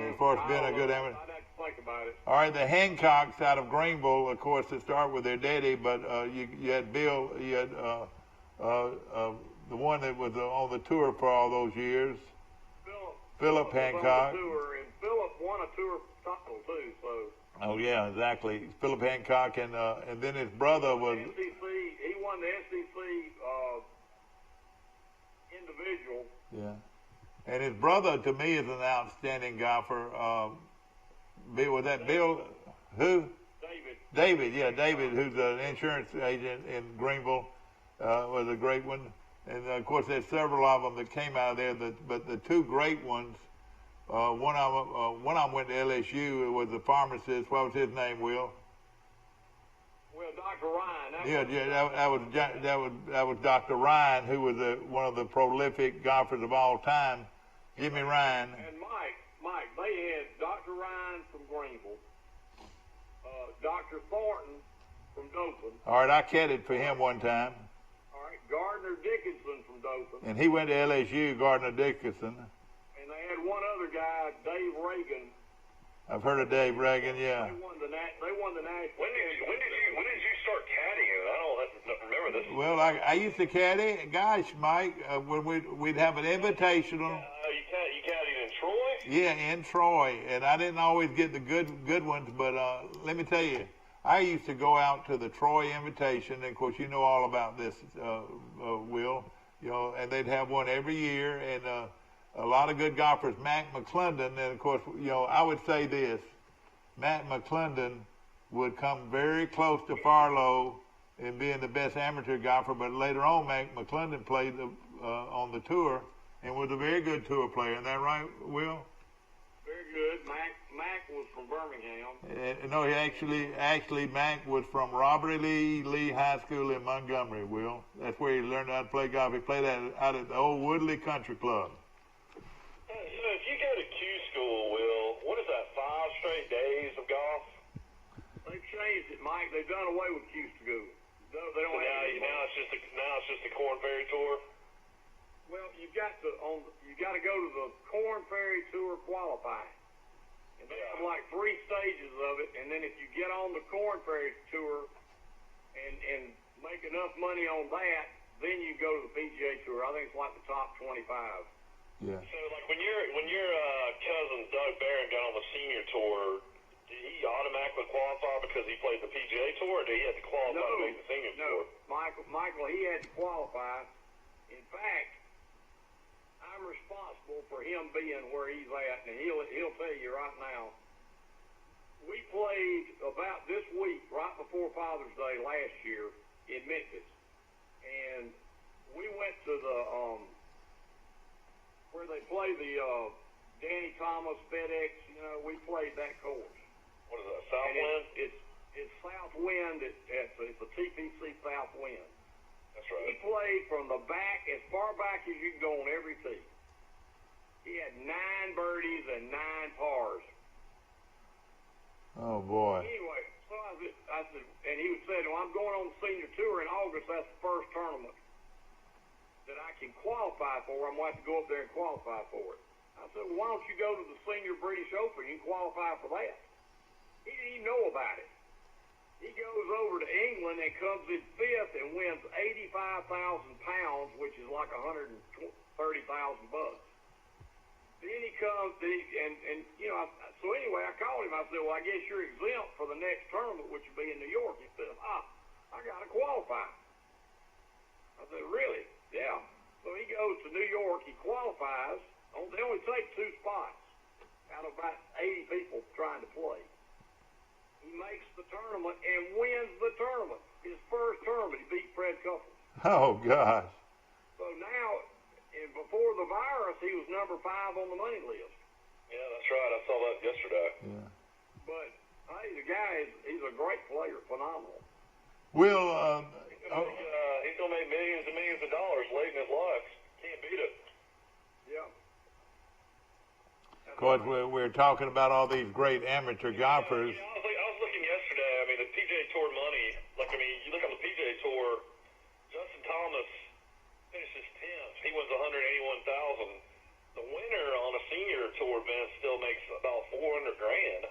A: As far as being a good amateur.
D: I'd have to think about it.
A: All right, the Hancocks out of Greenville, of course, to start with their daddy, but you had Bill, you had the one that was on the tour for all those years, Philip Hancock.
D: And Philip won a tour title too, so.
A: Oh yeah, exactly. Philip Hancock, and then his brother was.
D: He won the SEC individual.
A: Yeah. And his brother, to me, is an outstanding golfer. Was that Bill? Who? David, yeah, David, who's an insurance agent in Greenville, was a great one. And of course, there's several of them that came out of there. But the two great ones, one of them went to LSU. It was the pharmacist. What was his name, Will?
D: Well, Dr. Ryan.
A: That was Dr. Ryan, who was one of the prolific golfers of all time. Jimmy Ryan.
D: And Mike, they had Dr. Ryan from Greenville, Dr. Thornton from Dothan.
A: All right, I caddied for him one time.
D: All right, Gardner Dickinson from Dothan.
A: And he went to LSU, Gardner Dickinson.
D: And they had one other guy, Dave Reagan.
A: I've heard of Dave Reagan, yeah.
D: They won the national.
B: When did you start caddying? I don't remember this.
A: Well, I used to caddy. Gosh, Mike, when we'd have an invitational.
B: You caddied in Troy?
A: Yeah, in Troy, and I didn't always get the good ones, but let me tell you, I used to go out to the Troy Invitation, and of course you know all about this, Will, and they'd have one every year, and a lot of good golfers. Mac McClendon, and of course, I would say this, Matt McClendon would come very close to Farlow in being the best amateur golfer, but later on, Mac McClendon played on the tour and was a very good tour player. Isn't that right, Will?
D: Very good. Mac was from Birmingham.
A: No, actually, Mac was from Robert E. Lee High School in Montgomery, Will. That's where he learned how to play golf. He played out at the old Woodley Country Club.
B: So if you go to Q school, Will, what is that, 5 straight days of golf?
D: They've changed it, Mike. They've done away with Q school. They don't
B: now it's just a Corn Ferry Tour?
D: Well, you got to go to the Corn Ferry Tour qualifying. And they have like 3 stages of it, and then if you get on the Corn Ferry Tour and make enough money on that, then you go to the PGA Tour. I think it's like the top 25.
A: Yeah.
B: So like when your cousin Doug Barron got on the senior tour, did he automatically qualify because he played the PGA Tour, or did he have to qualify to make the senior tour?
D: Michael, he had to qualify. In fact, I'm responsible for him being where he's at, and he'll tell you right now. We played about this week, right before Father's Day last year, in Memphis, and we went to the where they play the Danny Thomas FedEx. We played that course.
B: What is that? Southwind?
D: It's Southwind. It's a TPC Southwind.
B: That's right.
D: He played from the back, as far back as you can go on every tee. He had 9 birdies and 9 pars.
A: Oh boy.
D: Anyway, so I and he said, well, I'm going on the senior tour in August. That's the first tournament that I can qualify for. I'm going to have to go up there and qualify for it. I said, well, why don't you go to the Senior British Open? You can qualify for that. He didn't even know about it. He goes over to England and comes in fifth and wins 85,000 pounds, which is like $130,000. Then he comes, and you know, so anyway, I called him. I said, well, I guess you're exempt for the next tournament, which will be in New York. He said, I got to qualify. I said, really? Yeah. So he goes to New York. He qualifies. They only take 2 spots out of about 80 people trying to play. He makes the tournament and wins the tournament. His first tournament, he beat Fred Couples.
A: Oh, gosh.
D: So now, and before the virus, he was number 5 on the money list.
B: Yeah, that's right. I saw that yesterday.
A: Yeah.
D: But, hey, the guy he's a great player, phenomenal.
A: Will,
B: he's going to make millions and millions of dollars late in his life. Can't beat it.
D: Yeah.
A: Of course, we're talking about all these great amateur golfers.
B: I was looking yesterday. I mean, the PGA Tour money. You look on the PGA Tour. Justin Thomas finishes 10th. He wins $181,000. The winner on a senior tour event still makes about $400,000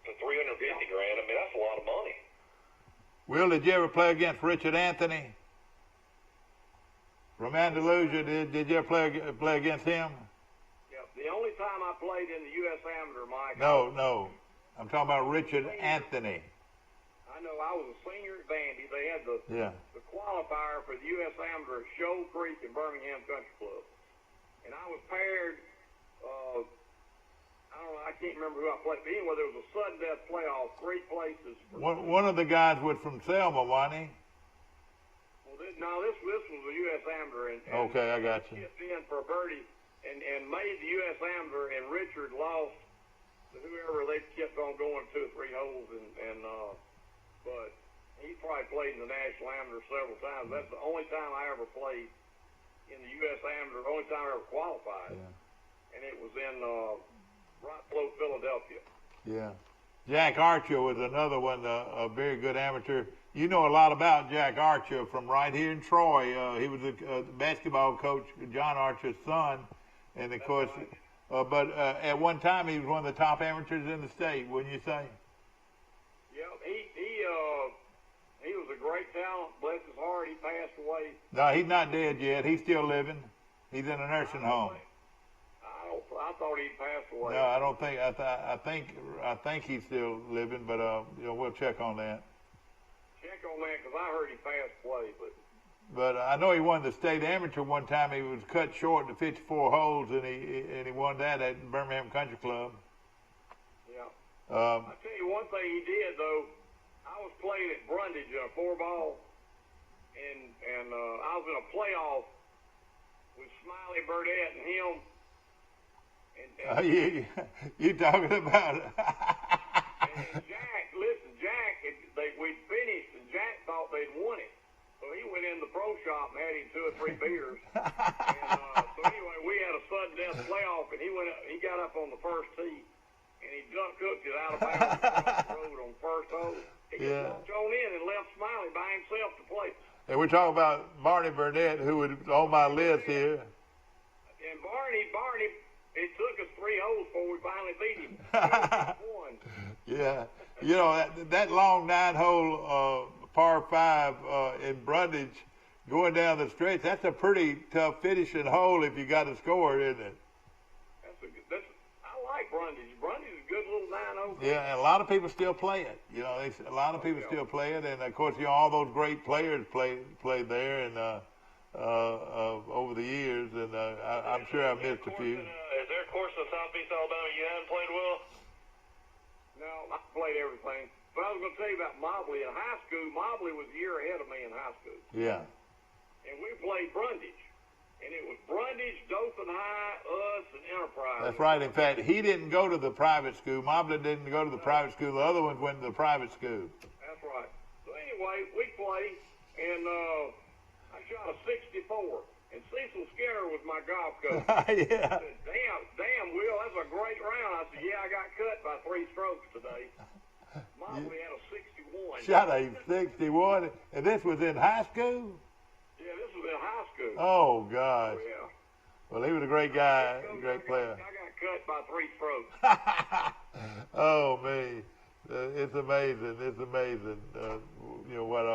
B: to $350,000. I mean, that's a lot of money.
A: Will, did you ever play against Richard Anthony from Andalusia? Did you ever play against him?
D: The only time I played in the U.S. Amateur, Mike.
A: No. I'm talking about Richard Anthony.
D: I know. I was a senior at Vandy. They had the qualifier for the U.S. Amateur at Shoal Creek and Birmingham Country Club. And I was paired, I don't know, I can't remember who I played. But anyway, there was a sudden death playoff, 3 places.
A: One of the guys was from Selma, wasn't he?
D: Well, this was a U.S. Amateur. And
A: okay, I got you.
D: Chipped in for a birdie. And made the U.S. Amateur, and Richard lost to whoever they kept on going 2 or 3 holes, but he probably played in the National Amateur several times. That's the only time I ever played in the U.S. Amateur, the only time I ever qualified, and it was in Rock Float, Philadelphia.
A: Yeah. Jack Archer was another one, a very good amateur. You know a lot about Jack Archer from right here in Troy. He was a basketball coach, John Archer's son. And, of course, but at one time he was one of the top amateurs in the state, wouldn't you say?
D: Yeah, he was a great talent. Bless his heart, he passed away.
A: No, he's not dead yet. He's still living. He's in a nursing home.
D: I thought he passed away.
A: No, I don't think. I think he's still living, but we'll check on that.
D: Check on that because I heard he passed away,
A: But I know he won the state amateur one time. He was cut short to 54 holes, and he won that at Birmingham Country Club.
D: Yeah. I'll tell you one thing he did though. I was playing at Brundage in a 4-ball, and I was in a playoff with Smiley Burdette and him.
A: You talking about it?
D: And Jack, we'd finished, and Jack thought they'd won it. So he went in the pro shop and had him 2 or 3 beers. So anyway, we had a sudden death playoff, and he got up on the first tee, and he cooked it out of bounds across the road on the first hole. He just walked on in and left Smiley by himself to play.
A: And we're talking about Barney Burnett, who was on my list here.
D: And Barney, it took us 3 holes before we finally beat him.
A: Yeah. That long 9-hole par 5 in Brundage going down the stretch, that's a pretty tough finishing hole if you got to score, isn't it?
D: I like Brundage. Brundage is a good little 9-hole.
A: Yeah, and a lot of people still play it. A lot of people still play it, and of course, all those great players played there, and over the years, and I'm sure I've missed a few.
B: Is there a course in Southeast Alabama you haven't played well?
D: No, I played everything. But I was going to tell you about Mobley in high school. Mobley was a year ahead of me in high school.
A: Yeah.
D: And we played Brundage. And it was Brundage, Dothan High, us, and Enterprise.
A: That's right. In fact, he didn't go to the private school. Mobley didn't go to the private school. The other ones went to the private school.
D: That's right. So anyway, we played, and I shot a 64. And Cecil Skinner was my golf coach.
A: Yeah.
D: I said, damn, Will, that's a great round. I said, yeah, I got cut by 3 strokes today. Mosley had a 61.
A: Shot a 61, and this was in high school?
D: Yeah, this was in high school.
A: Oh, gosh.
D: Oh, yeah.
A: Well, he was a great guy, a great player.
D: I got cut by 3 strokes.
A: Oh, man. It's amazing. It's amazing, what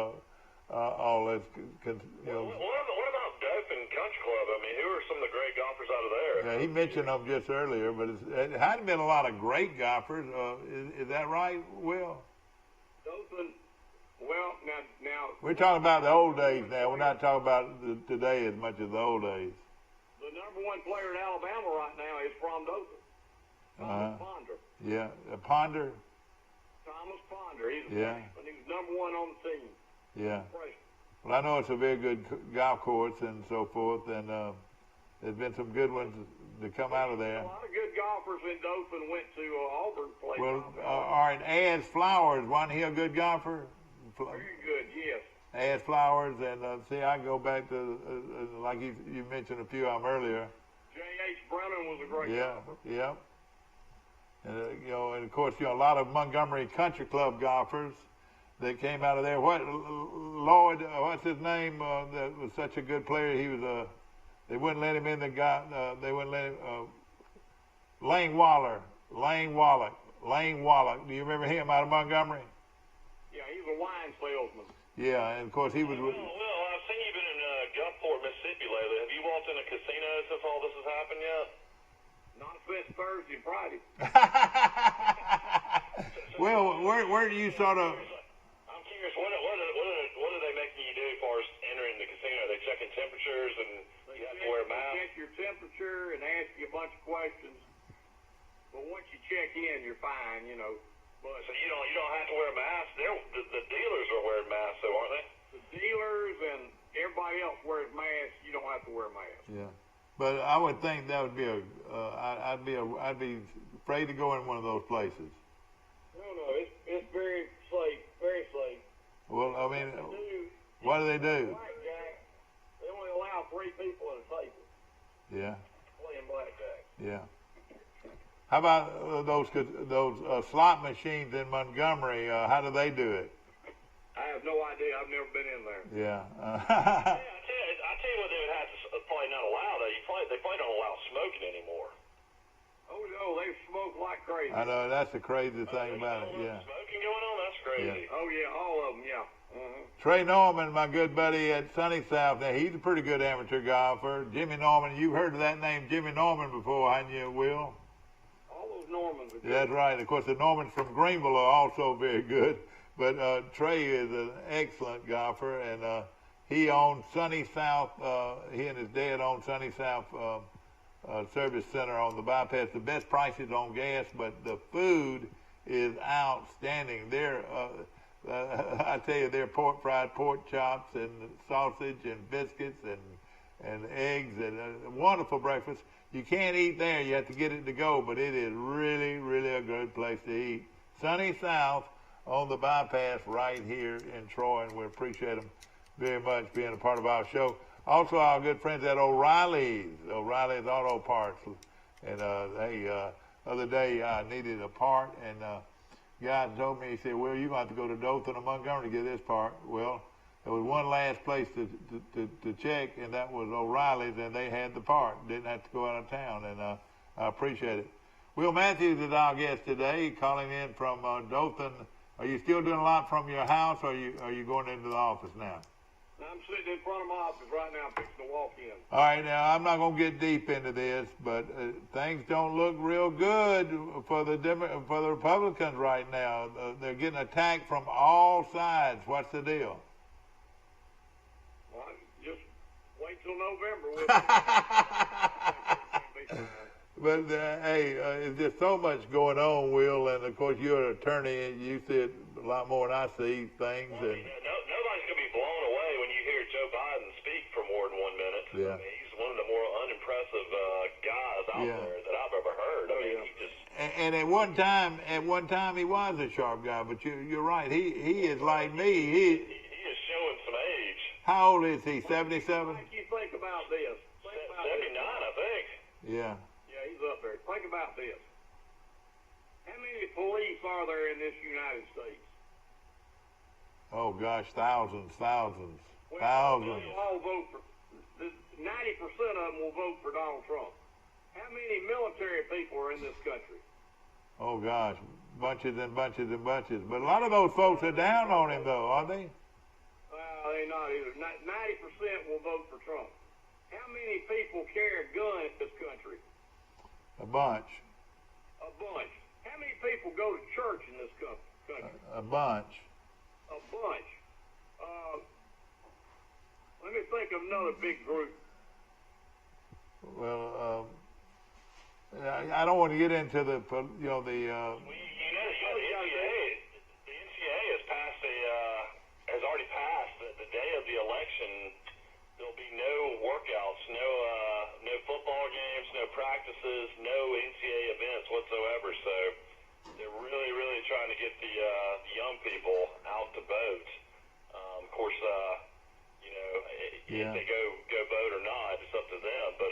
A: all this,
B: What about Dothan Country Club? I mean, who are some of the great golfers out of there?
A: Yeah, he mentioned them just earlier, but it hadn't been a lot of great golfers. Is that right, Will?
D: Dothan, well, now...
A: We're talking about the old days now. We're not talking about today as much as the old days.
D: The number 1 player in Alabama right now is from Dothan. Thomas Ponder.
A: Yeah, Ponder.
D: Thomas Ponder. He's
A: Yeah.
D: and he was number 1 on the team.
A: Yeah.
D: Freshman.
A: Well, I know it's a very good golf course and so forth, and there's been some good ones to come out of there.
D: A lot of good golfers in Dothan went to Auburn to play.
A: Well, all right, As Flowers, wasn't he a good golfer?
D: Very good, yes.
A: As Flowers, and see, I go back to, like you mentioned a few of them earlier.
D: J.H. Brennan was a great golfer.
A: Yeah. And, and of course, a lot of Montgomery Country Club golfers that came out of there. Lloyd, what's his name? That was such a good player. He was they wouldn't let him in the they wouldn't let him. Lane Wallach. Do you remember him out of Montgomery?
D: Yeah, he was a wine salesman.
A: Yeah, and of course he was.
B: Well, I've seen you been in Gulfport, Mississippi lately. Have you walked in a casino since all this has happened yet?
D: Not since Thursday and Friday.
A: Well, where do you sort of?
B: I'm curious. What are they making you do as far as entering the casino? Are they checking temperatures and you have to wear a mask?
D: They check your temperature and ask you a bunch of questions. But once you check in, you're fine. But
B: so you don't have to wear a mask. The dealers are wearing masks, though, aren't they?
D: The dealers and everybody else wears masks. You don't have to wear a mask.
A: Yeah, but I would think that would be I'd be afraid to go in one of those places.
D: No, it's very safe, very safe.
A: Well, I mean, what do they do?
D: Blackjack. They only allow 3 people at a table.
A: Yeah.
D: Playing blackjack.
A: Yeah. How about those slot machines in Montgomery? How do they do it?
D: I have no idea. I've never been in there.
A: Yeah.
B: I tell you what they would have to probably not allow, though. They probably don't allow smoking anymore.
D: Oh, no, they smoke like crazy.
A: I know, that's the crazy thing about it, yeah.
B: Smoking going on? That's crazy.
A: Yeah.
D: Oh, yeah, all of them, yeah.
A: Trey Norman, my good buddy at Sunny South, now he's a pretty good amateur golfer. Jimmy Norman, you've heard of that name, Jimmy Norman, before, hadn't you, Will?
D: All those Normans are good.
A: That's right. Of course, the Normans from Greenville are also very good. But Trey is an excellent golfer, and he owns Sunny South. He and his dad own Sunny South Service Center on the bypass. The best prices on gas, but the food is outstanding. I tell you, they're fried pork chops and sausage and biscuits and eggs and a wonderful breakfast. You can't eat there. You have to get it to go, but it is really, really a good place to eat. Sunny South on the bypass right here in Troy, and we appreciate them very much being a part of our show. Also, our good friends at O'Reilly's Auto Parts. And other day I needed a part, and guy told me, he said, well, you're going to have to go to Dothan or Montgomery to get this part. Well, there was one last place to check, and that was O'Reilly's, and they had the part. Didn't have to go out of town, and I appreciate it. Will Matthews is our guest today, calling in from Dothan. Are you still doing a lot from your house, or are you going into the office now?
D: I'm sitting in front of my office right now, fixing to walk in.
A: All right, now I'm not going to get deep into this, but things don't look real good for the Republicans right now. They're getting attacked from all sides. What's the deal?
D: Well, just wait till November.
A: But hey, there's just so much going on, Will, and of course you're an attorney, and you see it a lot more than I see things.
B: Well,
A: and
B: nobody's going to be blown away when you hear Joe Biden speak for more than 1 minute.
A: Yeah.
B: I mean, he's one of the more unimpressive guys out there that I've ever heard. I mean, he just...
A: And at one time he was a sharp guy, but you're right. He is like me.
B: He is showing some age.
A: How old is he? 77?
D: You think about this.
B: 79, I think.
A: Yeah.
D: Yeah, he's up there. Think about this. How many police are there in this United States?
A: Oh gosh, thousands.
D: Well, they'll all vote for. 90% of them will vote for Donald Trump. How many military people are in this country?
A: Oh gosh, bunches and bunches and bunches. But a lot of those folks are down on him, though, are they?
D: Well, they're not either. 90% will vote for Trump. How many people carry a gun in this country?
A: A bunch.
D: A bunch. How many people go to church in this country?
A: A bunch.
D: A bunch. Let me think of another big group.
A: Well, I don't want to get into the.
B: Well, you know, the NCAA has already passed the day of the election. There'll be no workouts, no football games, no practices, no NCAA events whatsoever. So they're really trying to get the young people out to vote. Of course, if they go vote or not, it's up to them. But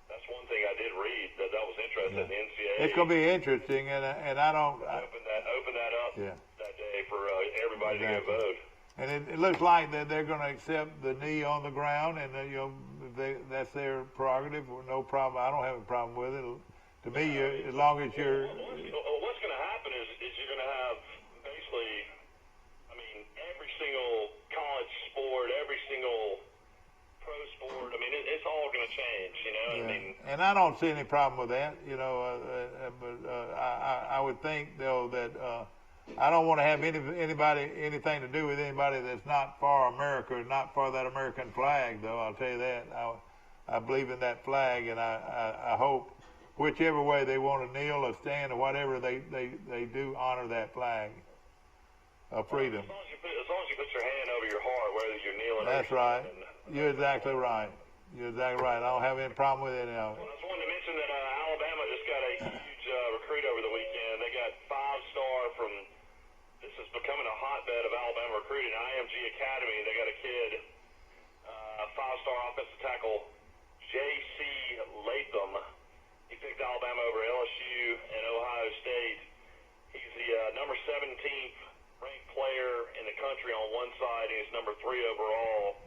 B: that's one thing I did read that was interesting. The NCAA.
A: It's going to be interesting, and I don't
B: open that up that day for everybody to go vote.
A: And it looks like that they're going to accept the knee on the ground, and that's their prerogative. No problem. I don't have a problem with it. To me, as long as you're.
B: What's going to happen is you're going to have basically, every single college sport, every single pro sport. It's all going to change.
A: And I don't see any problem with that. But I would think though that. I don't want to have anything to do with anybody that's not for America, not for that American flag, though. I'll tell you that. I believe in that flag, and I hope whichever way they want to kneel or stand or whatever, they do honor that flag of freedom.
B: As long as you put your hand over your heart, whether you're kneeling.
A: That's right. You're exactly right. I don't have any problem with any of it.
B: Well, I just wanted to mention that Alabama just got a huge recruit over the weekend. They got 5-star from. This is becoming a hotbed of Alabama recruiting. IMG Academy. They got a kid, 5-star offensive tackle, J.C. Latham. He picked Alabama over LSU and Ohio State. He's the number 17th ranked player in the country on one side. He's number 3 overall.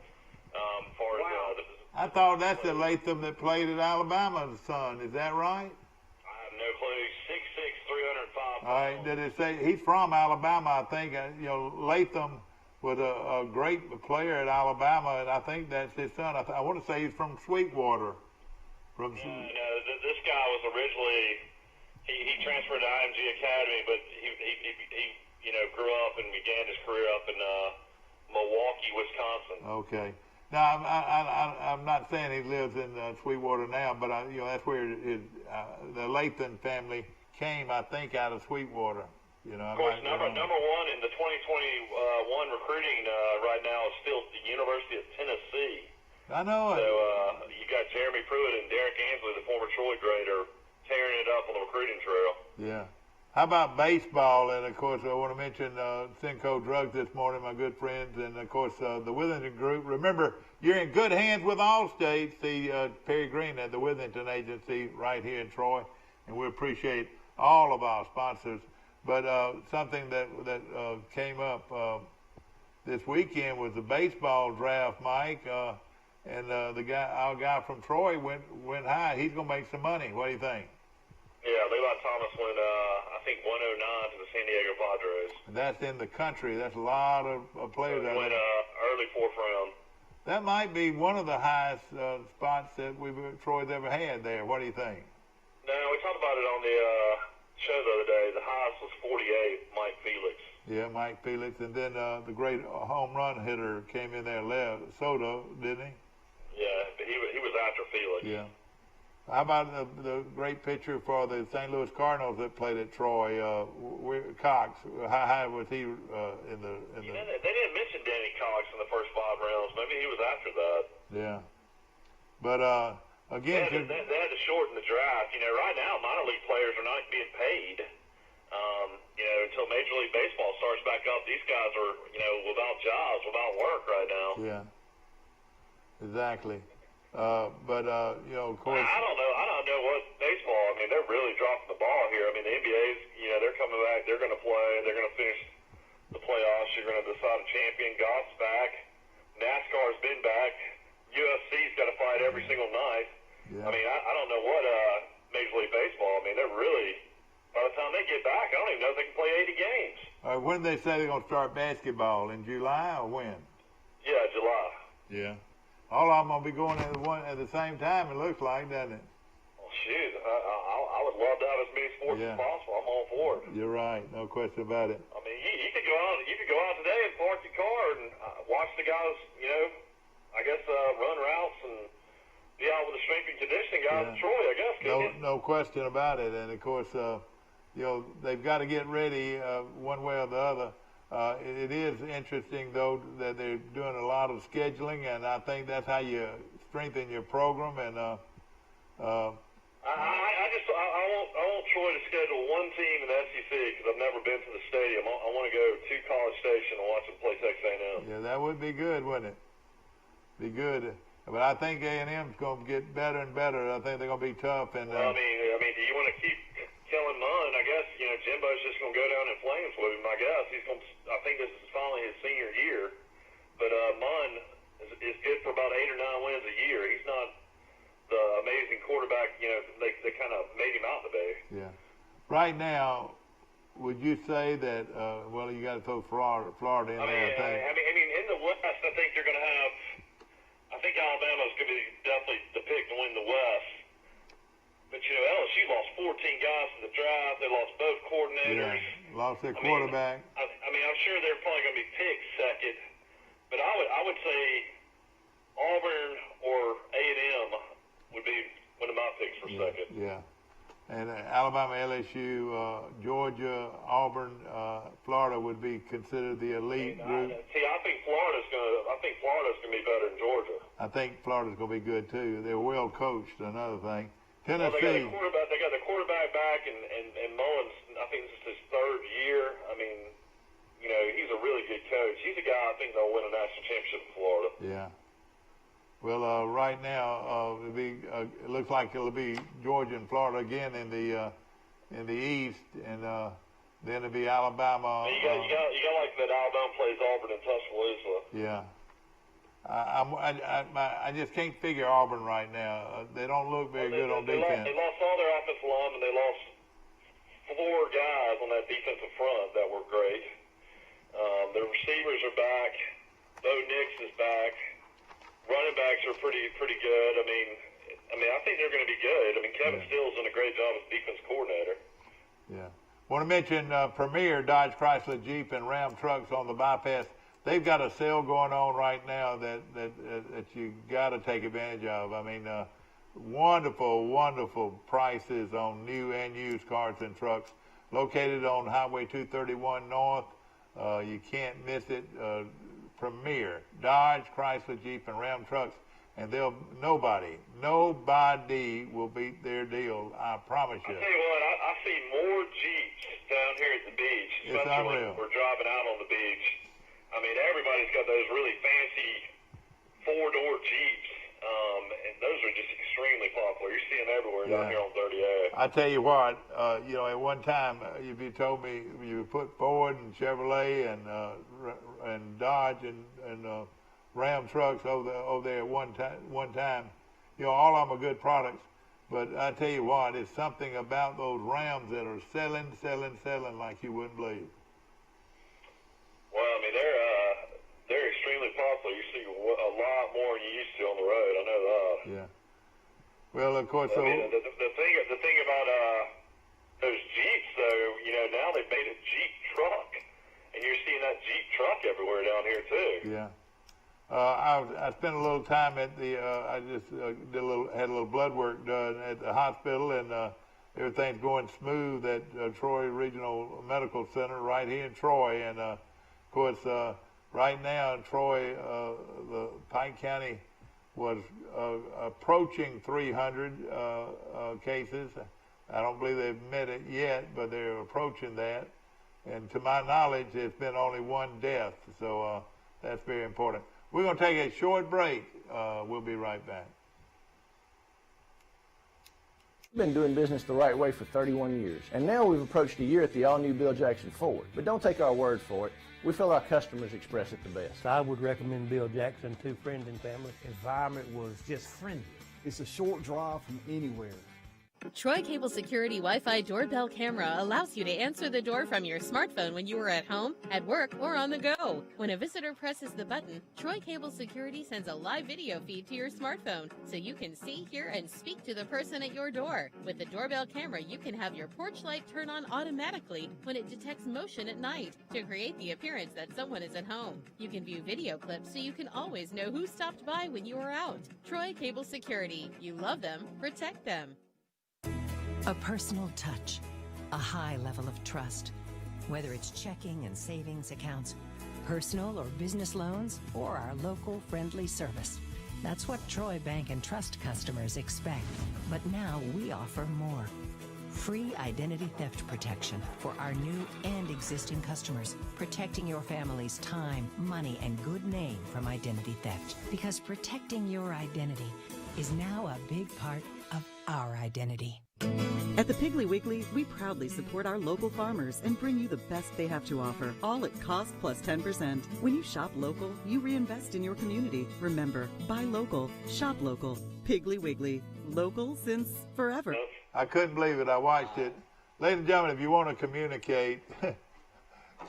A: I thought that's the Latham that played at Alabama's son. Is that right?
B: I have no clue. 6'6", 305 pounds.
A: All right. Did it say he's from Alabama? I think Latham was a great player at Alabama, and I think that's his son. I want to say he's from Sweetwater.
B: No, this guy was originally he transferred to IMG Academy, but he grew up and began his career up in Milwaukee, Wisconsin.
A: Okay. Now I'm not saying he lives in Sweetwater now, but that's where the Latham family came, I think, out of Sweetwater.
B: Of course, number one in the 2021 recruiting right now is still the University of Tennessee.
A: I know it.
B: So you got Jeremy Pruitt and Derek Ansley, the former Troy grader, tearing it up on the recruiting trail.
A: Yeah. How about baseball? And, of course, I want to mention Cinco Drugs this morning, my good friends. And, of course, the Withington Group. Remember, you're in good hands with Allstate. See Perry Green at the Withington Agency right here in Troy. And we appreciate all of our sponsors. But something that came up this weekend was the baseball draft, Mike. And our guy from Troy went high. He's going to make some money. What do you think?
B: Yeah, Levi Thomas went, I think, 109 to the San Diego Padres.
A: And that's in the country. That's a lot of players.
B: So he went early 4th round.
A: That might be one of the highest spots that Troy's ever had there. What do you think?
B: No, we talked about it on the show the other day. The highest was 48, Mike Felix.
A: Yeah, Mike Felix. And then the great home run hitter came in there, Soto, didn't he?
B: Yeah, but he was after Felix.
A: Yeah. How about the great pitcher for the St. Louis Cardinals that played at Troy, Cox? How high was he in the?
B: They didn't mention Danny Cox in the first 5 rounds. Maybe he was after that.
A: Yeah, but again,
B: they had to shorten the draft. Right now minor league players are not being paid. Until Major League Baseball starts back up, these guys are without jobs, without work right now.
A: Yeah, exactly. But of course.
B: I don't know what baseball. They're really dropping the ball here. The NBA's, coming back. They're going to play. They're going to finish the playoffs. You're going to decide a champion. Golf's back. NASCAR's been back. UFC's got to fight every single night.
A: Yeah.
B: I mean, I don't know what Major League Baseball. I mean, they're really, by the time they get back, I don't even know if they can play 80 games.
A: When did they say they're going to start basketball? In July or when?
B: Yeah, July.
A: Yeah. All of them going to be going at the same time, it looks like, doesn't it?
B: Well, shoot, I would love to have as many sports as possible. I'm all for it.
A: You're right. No question about it.
B: I mean, you could go out. You could go out today and park your car and watch the guys. You know, I guess run routes and be out with the strength and conditioning guys in Troy. I guess.
A: No question about it. And of course, they've got to get ready one way or the other. It is interesting though that they're doing a lot of scheduling, and I think that's how you strengthen your program. And
B: I want Troy to schedule one team in the SEC because I've never been to the stadium. I want to go to College Station and watch them play Texas A&M.
A: Yeah, that would be good, wouldn't it? Be good. But I think A&M's going to get better and better. I think they're going to be tough. And
B: well, I mean, do you want to keep Kellen Munn? I guess Jimbo's just going to go down in flames with him. I guess he's going. I think this is finally his senior year. But Munn is good for about 8 or 9 wins a year. He's not the amazing quarterback, they kind of made him out to be.
A: Yeah. Right now, would you say that, you got to throw Florida in there?
B: I mean, in the West, I think they're going to have, I think Alabama's going to be definitely the pick to win the West. But, LSU lost 14 guys in the draft. They lost both coordinators.
A: Yeah, lost their quarterback.
B: I mean, I'm sure they're probably going to be picked second. But I would say Auburn or A&M would be one of my picks for second.
A: Yeah. And Alabama, LSU, Georgia, Auburn, Florida would be considered the elite group.
B: I think Florida's going to be better than Georgia.
A: I think Florida's going to be good too. They're well coached. Another thing. Tennessee.
B: Well, they got the quarterback back, and Mullins. I think this is his 3rd year. I mean, he's a really good coach. He's a guy I think that'll win a national championship in Florida.
A: Yeah. Well, right now, it looks like it'll be Georgia and Florida again in the East, and then it'll be Alabama.
B: You got like that Alabama plays Auburn in Tuscaloosa.
A: Yeah. I just can't figure Auburn right now. They don't look very good on defense.
B: They lost all their offensive linemen. They lost 4 guys on that defensive front that were great. The receivers are back. Bo Nix is back. Running backs are pretty good. I mean, I think they're going to be good. I mean, Kevin Steele's done a great job as defense coordinator.
A: Yeah. Want to mention Premier Dodge, Chrysler, Jeep, and Ram trucks on the bypass. They've got a sale going on right now that you got to take advantage of. I mean, wonderful, wonderful prices on new and used cars and trucks. Located on Highway 231 North. You can't miss it. Premier Dodge, Chrysler, Jeep, and Ram trucks, and nobody will beat their deal. I promise you.
B: I tell you what, I see more Jeeps down here at the beach, especially when we're driving out on the beach. I mean, everybody's got those really fancy 4-door Jeeps, and those are just extremely popular. You see them everywhere down here on 30A.
A: I tell you what, at one time, if you told me you put Ford and Chevrolet and Dodge and Ram trucks over there at one time, all of them are good products. But I tell you what, it's something about those Rams that are selling like you wouldn't believe.
B: Well, I mean, they're extremely popular. You see a lot more than you used to on the road. I know that.
A: Yeah. Well, of course.
B: I mean, the thing about those Jeeps, though, now they've made a Jeep truck, and you're seeing that Jeep truck everywhere down here too.
A: Yeah. I spent a little time at I just had a little blood work done at the hospital, and everything's going smooth at Troy Regional Medical Center right here in Troy. And of course, right now in Troy, the Pike County was approaching 300 cases. I don't believe they've met it yet, but they're approaching that. And to my knowledge, there's been only 1 death, so that's very important. We're going to take a short break. We'll be right back.
E: We've been doing business the right way for 31 years, and now we've approached a year at the all-new Bill Jackson Ford. But don't take our word for it. We feel our customers express it the best.
F: I would recommend Bill Jackson to friends and family.
G: Environment was just friendly.
H: It's a short drive from anywhere.
I: Troy Cable Security Wi-Fi doorbell camera allows you to answer the door from your smartphone when you are at home, at work, or on the go. When a visitor presses the button, Troy Cable Security sends a live video feed to your smartphone so you can see, hear, and speak to the person at your door. With the doorbell camera, you can have your porch light turn on automatically when it detects motion at night to create the appearance that someone is at home. You can view video clips so you can always know who stopped by when you are out. Troy Cable Security. You love them, protect them.
J: A personal touch, a high level of trust. Whether it's checking and savings accounts, personal or business loans, or our local friendly service. That's what Troy Bank and Trust customers expect. But now we offer more. Free identity theft protection for our new and existing customers, protecting your family's time, money, and good name from identity theft. Because protecting your identity is now a big part of our identity.
K: At the Piggly Wiggly, we proudly support our local farmers and bring you the best they have to offer, all at cost plus 10%. When you shop local, you reinvest in your community. Remember, buy local, shop local. Piggly Wiggly, local since forever.
A: I couldn't believe it. I watched it. Ladies and gentlemen, if you want to communicate,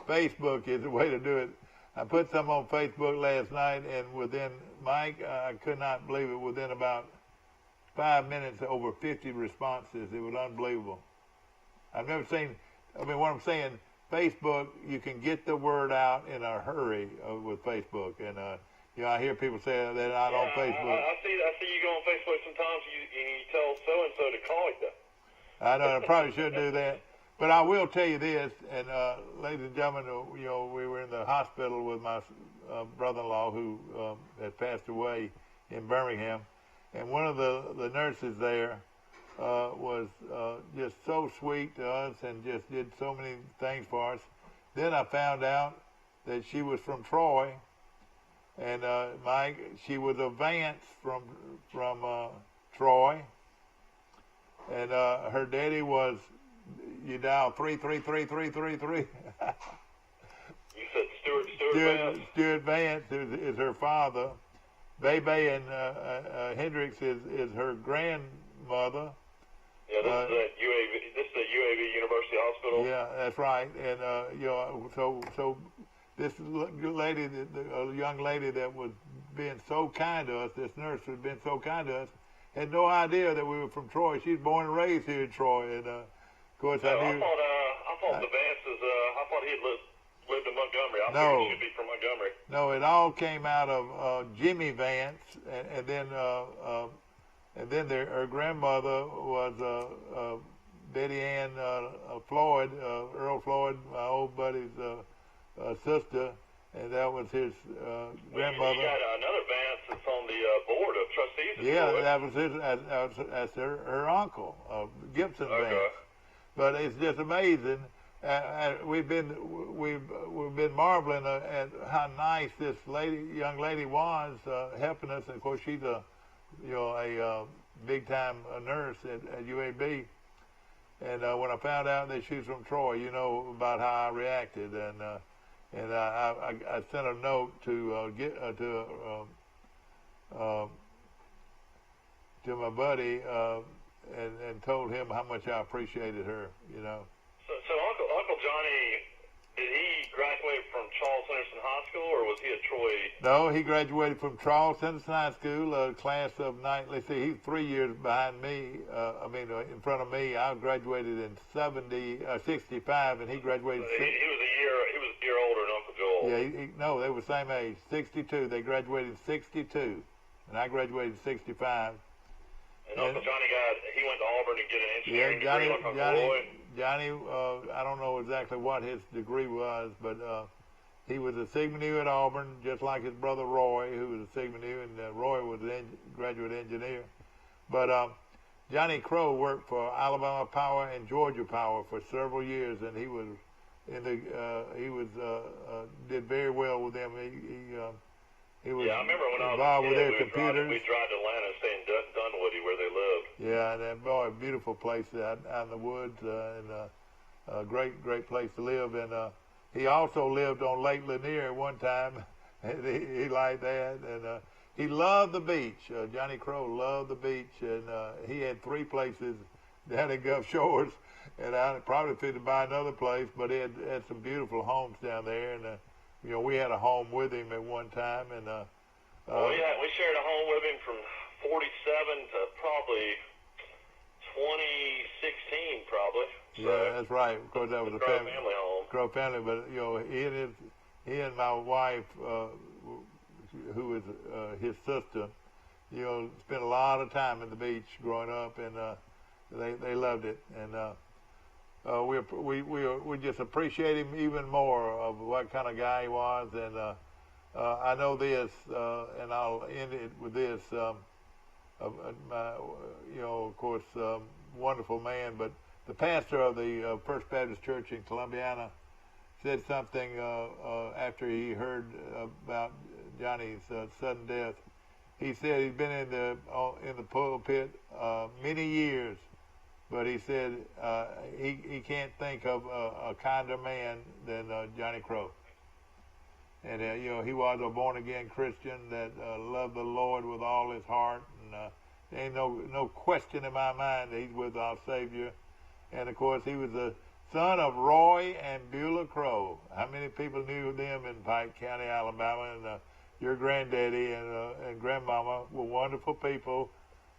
A: Facebook is the way to do it. I put some on Facebook last night, and within, Mike, I could not believe it, within about 5 minutes, over 50 responses. It was unbelievable. I've never seen, what I'm saying, Facebook, you can get the word out in a hurry with Facebook. And, I hear people say they're not on Facebook.
B: I see you go on Facebook sometimes, and you tell so-and-so to call you.
A: I know, I probably should do that. But I will tell you this, and ladies and gentlemen, we were in the hospital with my brother-in-law who had passed away in Birmingham. And one of the nurses there was just so sweet to us and just did so many things for us. Then I found out that she was from Troy, and Mike, she was a Vance from Troy, and her daddy was, you dial 33333.
B: You said Stuart Vance?
A: Stuart Vance is her father. Bebe and Hendricks is her grandmother.
B: Yeah, this is the UAV University Hospital.
A: Yeah, that's right. And so this lady, a young lady that was being so kind to us, this nurse who had been so kind to us, had no idea that we were from Troy. She's born and raised here in Troy, and of course I knew.
B: I thought the Vances. I thought he had lived in Montgomery. I thought he should be from Montgomery.
A: No, it all came out of Jimmy Vance, and then her grandmother was Betty Ann Floyd, Earl Floyd, my old buddy's sister, and that was his grandmother.
B: You got another Vance that's on the board of trustees.
A: Yeah, that was his. That's her uncle, Gibson Vance. But it's just amazing. We've been marveling at how nice this young lady was, helping us. And of course, she's a big time nurse at UAB. And when I found out that she's from Troy, you know about how I reacted. And I sent a note to my buddy and told him how much I appreciated her.
B: So Uncle Johnny, did he graduate from Charles Henderson High School, or was he at Troy?
A: No, he graduated from Charles Henderson High School, class of let's see, he's 3 years behind me. In front of me. I graduated in 65, and he graduated.
B: So he was a year older than Uncle Joel.
A: Yeah, they were the same age, 62. They graduated in 62, and I graduated in 65.
B: And Uncle Johnny he went to Auburn to get an engineering degree like Uncle Roy.
A: Johnny, I don't know exactly what his degree was, but he was a Sigma Nu at Auburn, just like his brother Roy, who was a Sigma Nu, and Roy was a graduate engineer. But Johnny Crow worked for Alabama Power and Georgia Power for several years, and he was did very well with them. He was
B: I remember when
A: involved with their
B: we
A: computers.
B: We tried to Atlanta and stay in Dunwoody where they lived.
A: Yeah, and boy, beautiful place out in the woods, and a great place to live. And he also lived on Lake Lanier at one time, and he liked that. And he loved the beach. Johnny Crow loved the beach, and he had 3 places down in Gulf Shores. And I probably fitted buy another place, but he had some beautiful homes down there. And you know, we had a home with him at one time, and
B: we shared a home with him from 47 to probably 2016, probably. So,
A: yeah, that's right. Of course, that was a
B: family home.
A: Crow family, but you know, he and my wife, who is his sister, you know, spent a lot of time at the beach growing up, and they loved it. And we just appreciate him even more of what kind of guy he was. And I know this, and I'll end it with this. You know, of course, wonderful man, but the pastor of the First Baptist Church in Columbiana said something after he heard about Johnny's sudden death. He said he'd been in the pulpit many years, but he said he can't think of a kinder man than Johnny Crow. And you know, he was a born-again Christian that loved the Lord with all his heart, and there ain't no question in my mind that he's with our Savior. And of course, he was the son of Roy and Beulah Crow. How many people knew them in Pike County, Alabama? And your granddaddy and grandmama were wonderful people,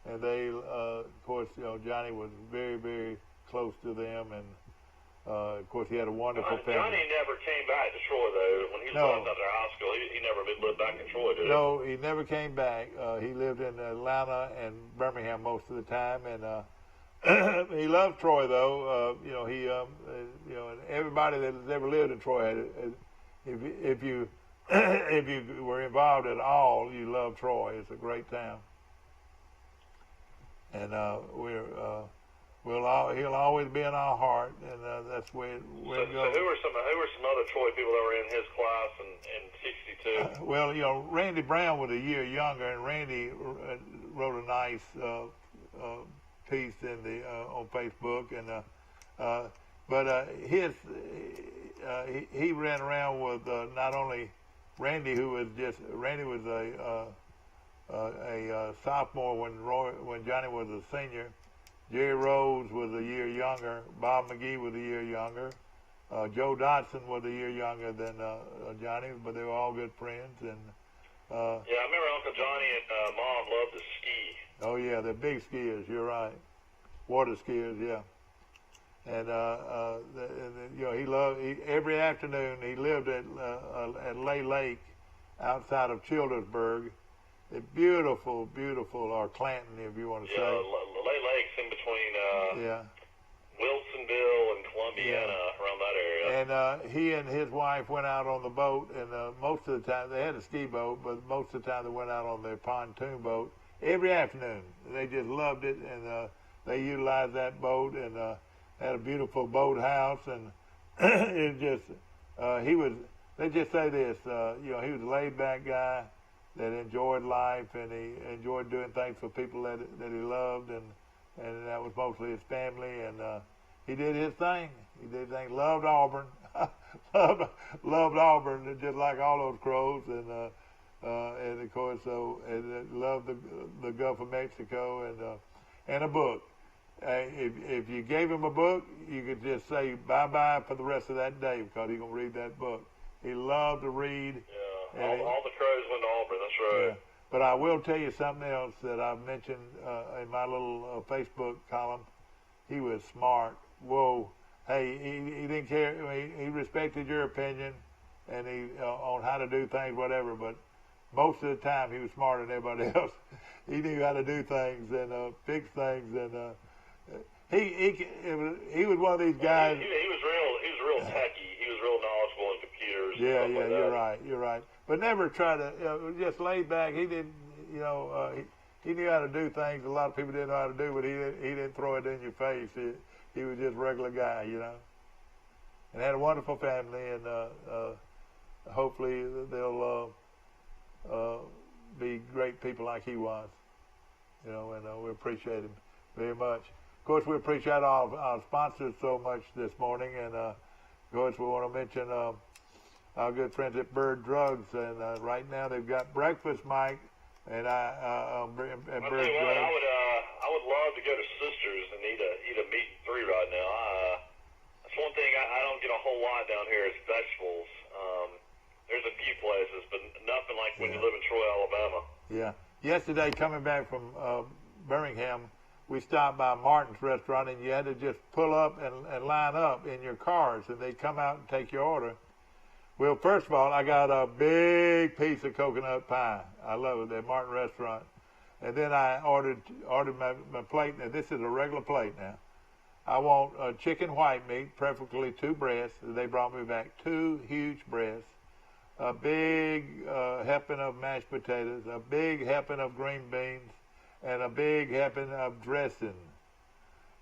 A: and they, of course, you know, Johnny was very, very close to them, and of course, he had a wonderful family.
B: Johnny never came back to Troy, though. When he was out there high school, he never lived back in Troy, did he?
A: No, he never came back. He lived in Atlanta and Birmingham most of the time, and he loved Troy, though. You know, he, you know, and everybody that has ever lived in Troy had, if you if you were involved at all, you love Troy. It's a great town, and he'll always be in our heart, and that's where it goes.
B: So who were some other Troy people that were in his class in '62?
A: Well, you know, Randy Brown was a year younger, and Randy wrote a nice piece in the on Facebook, and but he ran around with not only Randy, Randy was a sophomore when Johnny was a senior. Jerry Rose was a year younger. Bob McGee was a year younger. Joe Dodson was a year younger than Johnny, but they were all good friends. And
B: yeah, I remember Uncle Johnny and Mom loved to ski.
A: Oh yeah, they're big skiers. You're right, water skiers. Yeah, and you know, every afternoon he lived at Lay Lake, outside of Childersburg. It's beautiful, or Clanton, if you want to say.
B: Yeah, Lay Lake's in between Wilsonville and Columbiana, around that area.
A: And he and his wife went out on the boat, and most of the time, they had a ski boat, but most of the time they went out on their pontoon boat every afternoon. They just loved it, and they utilized that boat, and had a beautiful boathouse, and it just, they just say this, you know, he was a laid-back guy that enjoyed life, and he enjoyed doing things for people that he loved, and that was mostly his family, and he did his thing. He did his thing. Loved Auburn, loved Auburn, just like all those Crows, and of course, loved the Gulf of Mexico, and a book. If you gave him a book, you could just say bye-bye for the rest of that day, because he's gonna read that book. He loved to read.
B: Yeah, all the Crows went to Auburn. That's right.
A: Yeah. But I will tell you something else that I've mentioned in my little Facebook column. He was smart. Whoa. Hey, he didn't care. I mean, he respected your opinion and he on how to do things, whatever. But most of the time, he was smarter than everybody else. He knew how to do things and fix things. And he was one of these guys.
B: He was real techy. He was real knowledgeable in computers.
A: Yeah,
B: like
A: that. You're right. But never try to, just laid back. He didn't, he knew how to do things a lot of people didn't know how to do, but he didn't throw it in your face. He was just a regular guy, and had a wonderful family, and hopefully they'll be great people like he was, and we appreciate him. very much. Of course, we appreciate our sponsors so much this morning, and of course, we want to mention our good friends at Bird Drugs, and right now they've got breakfast, Mike, and Bird Drugs.
B: I would love to go to Sisters and eat a meat and three right now. That's one thing I don't get a whole lot down here is vegetables. There's a few places, but nothing like when you live in Troy, Alabama.
A: Yeah. Yesterday, coming back from Birmingham, we stopped by Martin's restaurant, and you had to just pull up and line up in your cars, and they'd come out and take your order. Well, first of all, I got a big piece of coconut pie. I love it at Martin restaurant. And then I ordered my plate. Now, this is a regular plate now. I want a chicken white meat, preferably 2 breasts. They brought me back 2 huge breasts, a big helping of mashed potatoes, a big helping of green beans, and a big helping of dressing.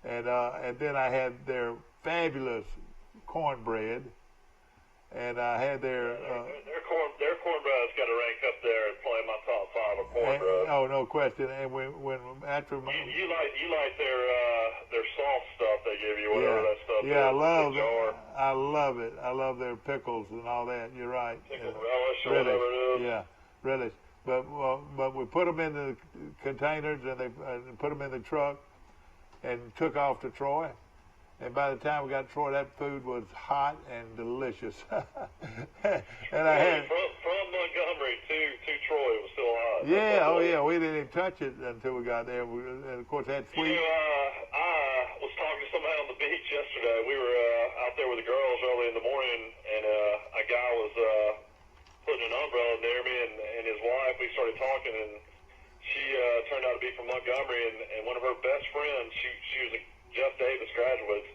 A: And then I had their fabulous cornbread, and I had their
B: cornbread's got to rank up there and probably my top 5 of cornbread.
A: Oh, no question. And when after
B: you like their soft stuff they give you, whatever that stuff is.
A: Yeah, I love it. I love their pickles and all that. You're right.
B: Pickle relish or whatever it is.
A: Yeah, relish. But we put them in the containers and they put them in the truck and took off to Troy. And by the time we got to Troy, that food was hot and delicious. And I had
B: from Montgomery to Troy, it was still hot.
A: Yeah, we didn't even touch it until we got there. And of course, had sweet.
B: I was talking to somebody on the beach yesterday. We were out there with the girls early in the morning, and a guy was putting an umbrella near me, and his wife. We started talking, and she turned out to be from Montgomery, and one of her best friends. She was a Jeff Davis graduates,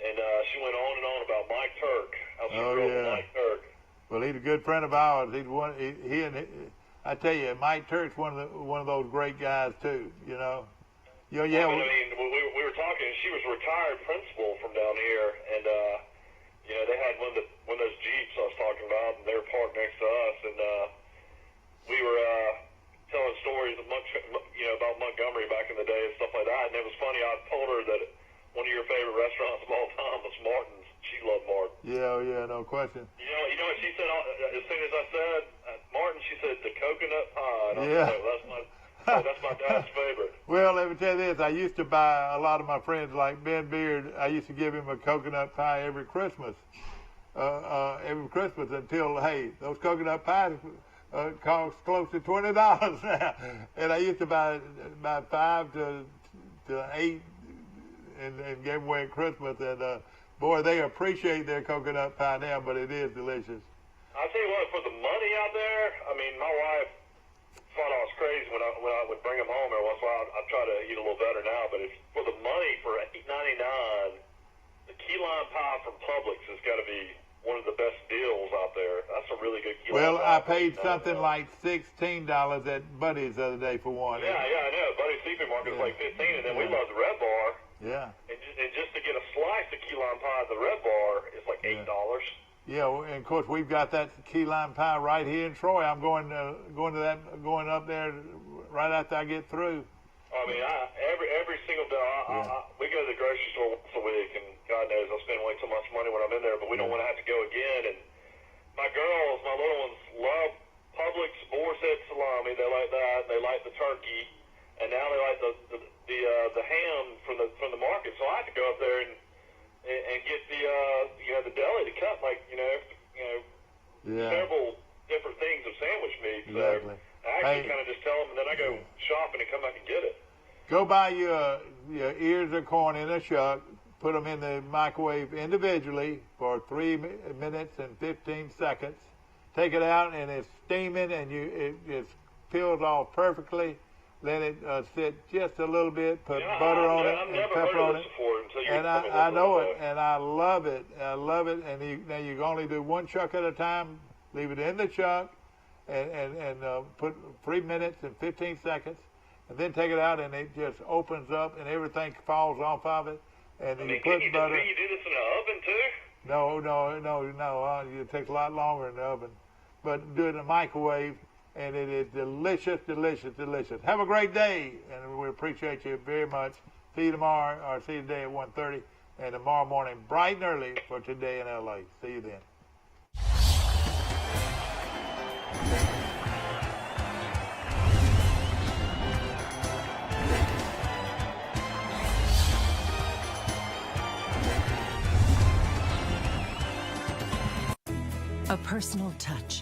B: and she went on and on about Mike Turk. How she grew up with Mike Turk.
A: Well, he's a good friend of ours. I tell you, Mike Turk's one of those great guys too. You know.
B: I mean, we were talking. She was a retired principal from down here, and they had one of those Jeeps I was talking about, and they were parked next to us, and we were telling stories about Montgomery back in the day and stuff like that. And it was funny. I told her that one of your favorite restaurants of all time was Martin's. She loved Martin.
A: Yeah, no question.
B: You know what she said as soon as I said Martin? She said the coconut pie. And
A: yeah.
B: That's my dad's favorite.
A: Well, let me tell you this. I used to buy a lot of my friends, like Ben Beard. I used to give him a coconut pie every Christmas. Until, hey, those coconut pies cost close to $20 now, and I used to buy 5 to 8 and gave away at Christmas. And boy, they appreciate their coconut pie now, but it is delicious.
B: I tell you what, for the money out there, I mean, my wife thought I was crazy when I would bring them home every once in a while. I try to eat a little better now, but for the money, for $8.99, the key lime pie from Publix has got to be one of the best deals out there. That's a really good key lime pie.
A: Well, I paid something like $16 at Buddy's the other day for one.
B: Yeah, I know. Buddy's Seafood Market is like $15, and then we love the Red Bar.
A: Yeah.
B: And just to get a slice of key lime pie at the RedBar is like $8.
A: Yeah, and of course we've got that key lime pie right here in Troy. I'm going up there right after I get through.
B: I mean, every single day, we go to the grocery store once a week, and God knows I'll spend way too much money when I'm in there, but we don't want to have to go again. And my little ones, love Publix boar's head salami. They like that. They like the turkey, and now they like the ham from the market. So I have to go up there and get the deli to cut several different things of sandwich meat.
A: Exactly.
B: So I actually kind of just tell them, and then I go shopping and come back and get it.
A: Go buy your ears of corn in a shuck, put them in the microwave individually for 3 minutes and 15 seconds. Take it out and it's steaming and it peels off perfectly. Let it sit just a little bit. Put butter on it and pepper on it. And I know it, and I love it. I love it. And now you can only do 1 chuck at a time. Leave it in the chuck, and put 3 minutes and 15 seconds, and then take it out, and it just opens up, and everything falls off of it. And then you put butter.
B: Can you do this in the oven too?
A: No. It takes a lot longer in the oven, but do it in the microwave. And it is delicious, delicious, delicious. Have a great day, and we appreciate you very much. See you tomorrow, or see you today at 1:30, and tomorrow morning bright and early for Today in LA. See you then.
J: A personal touch,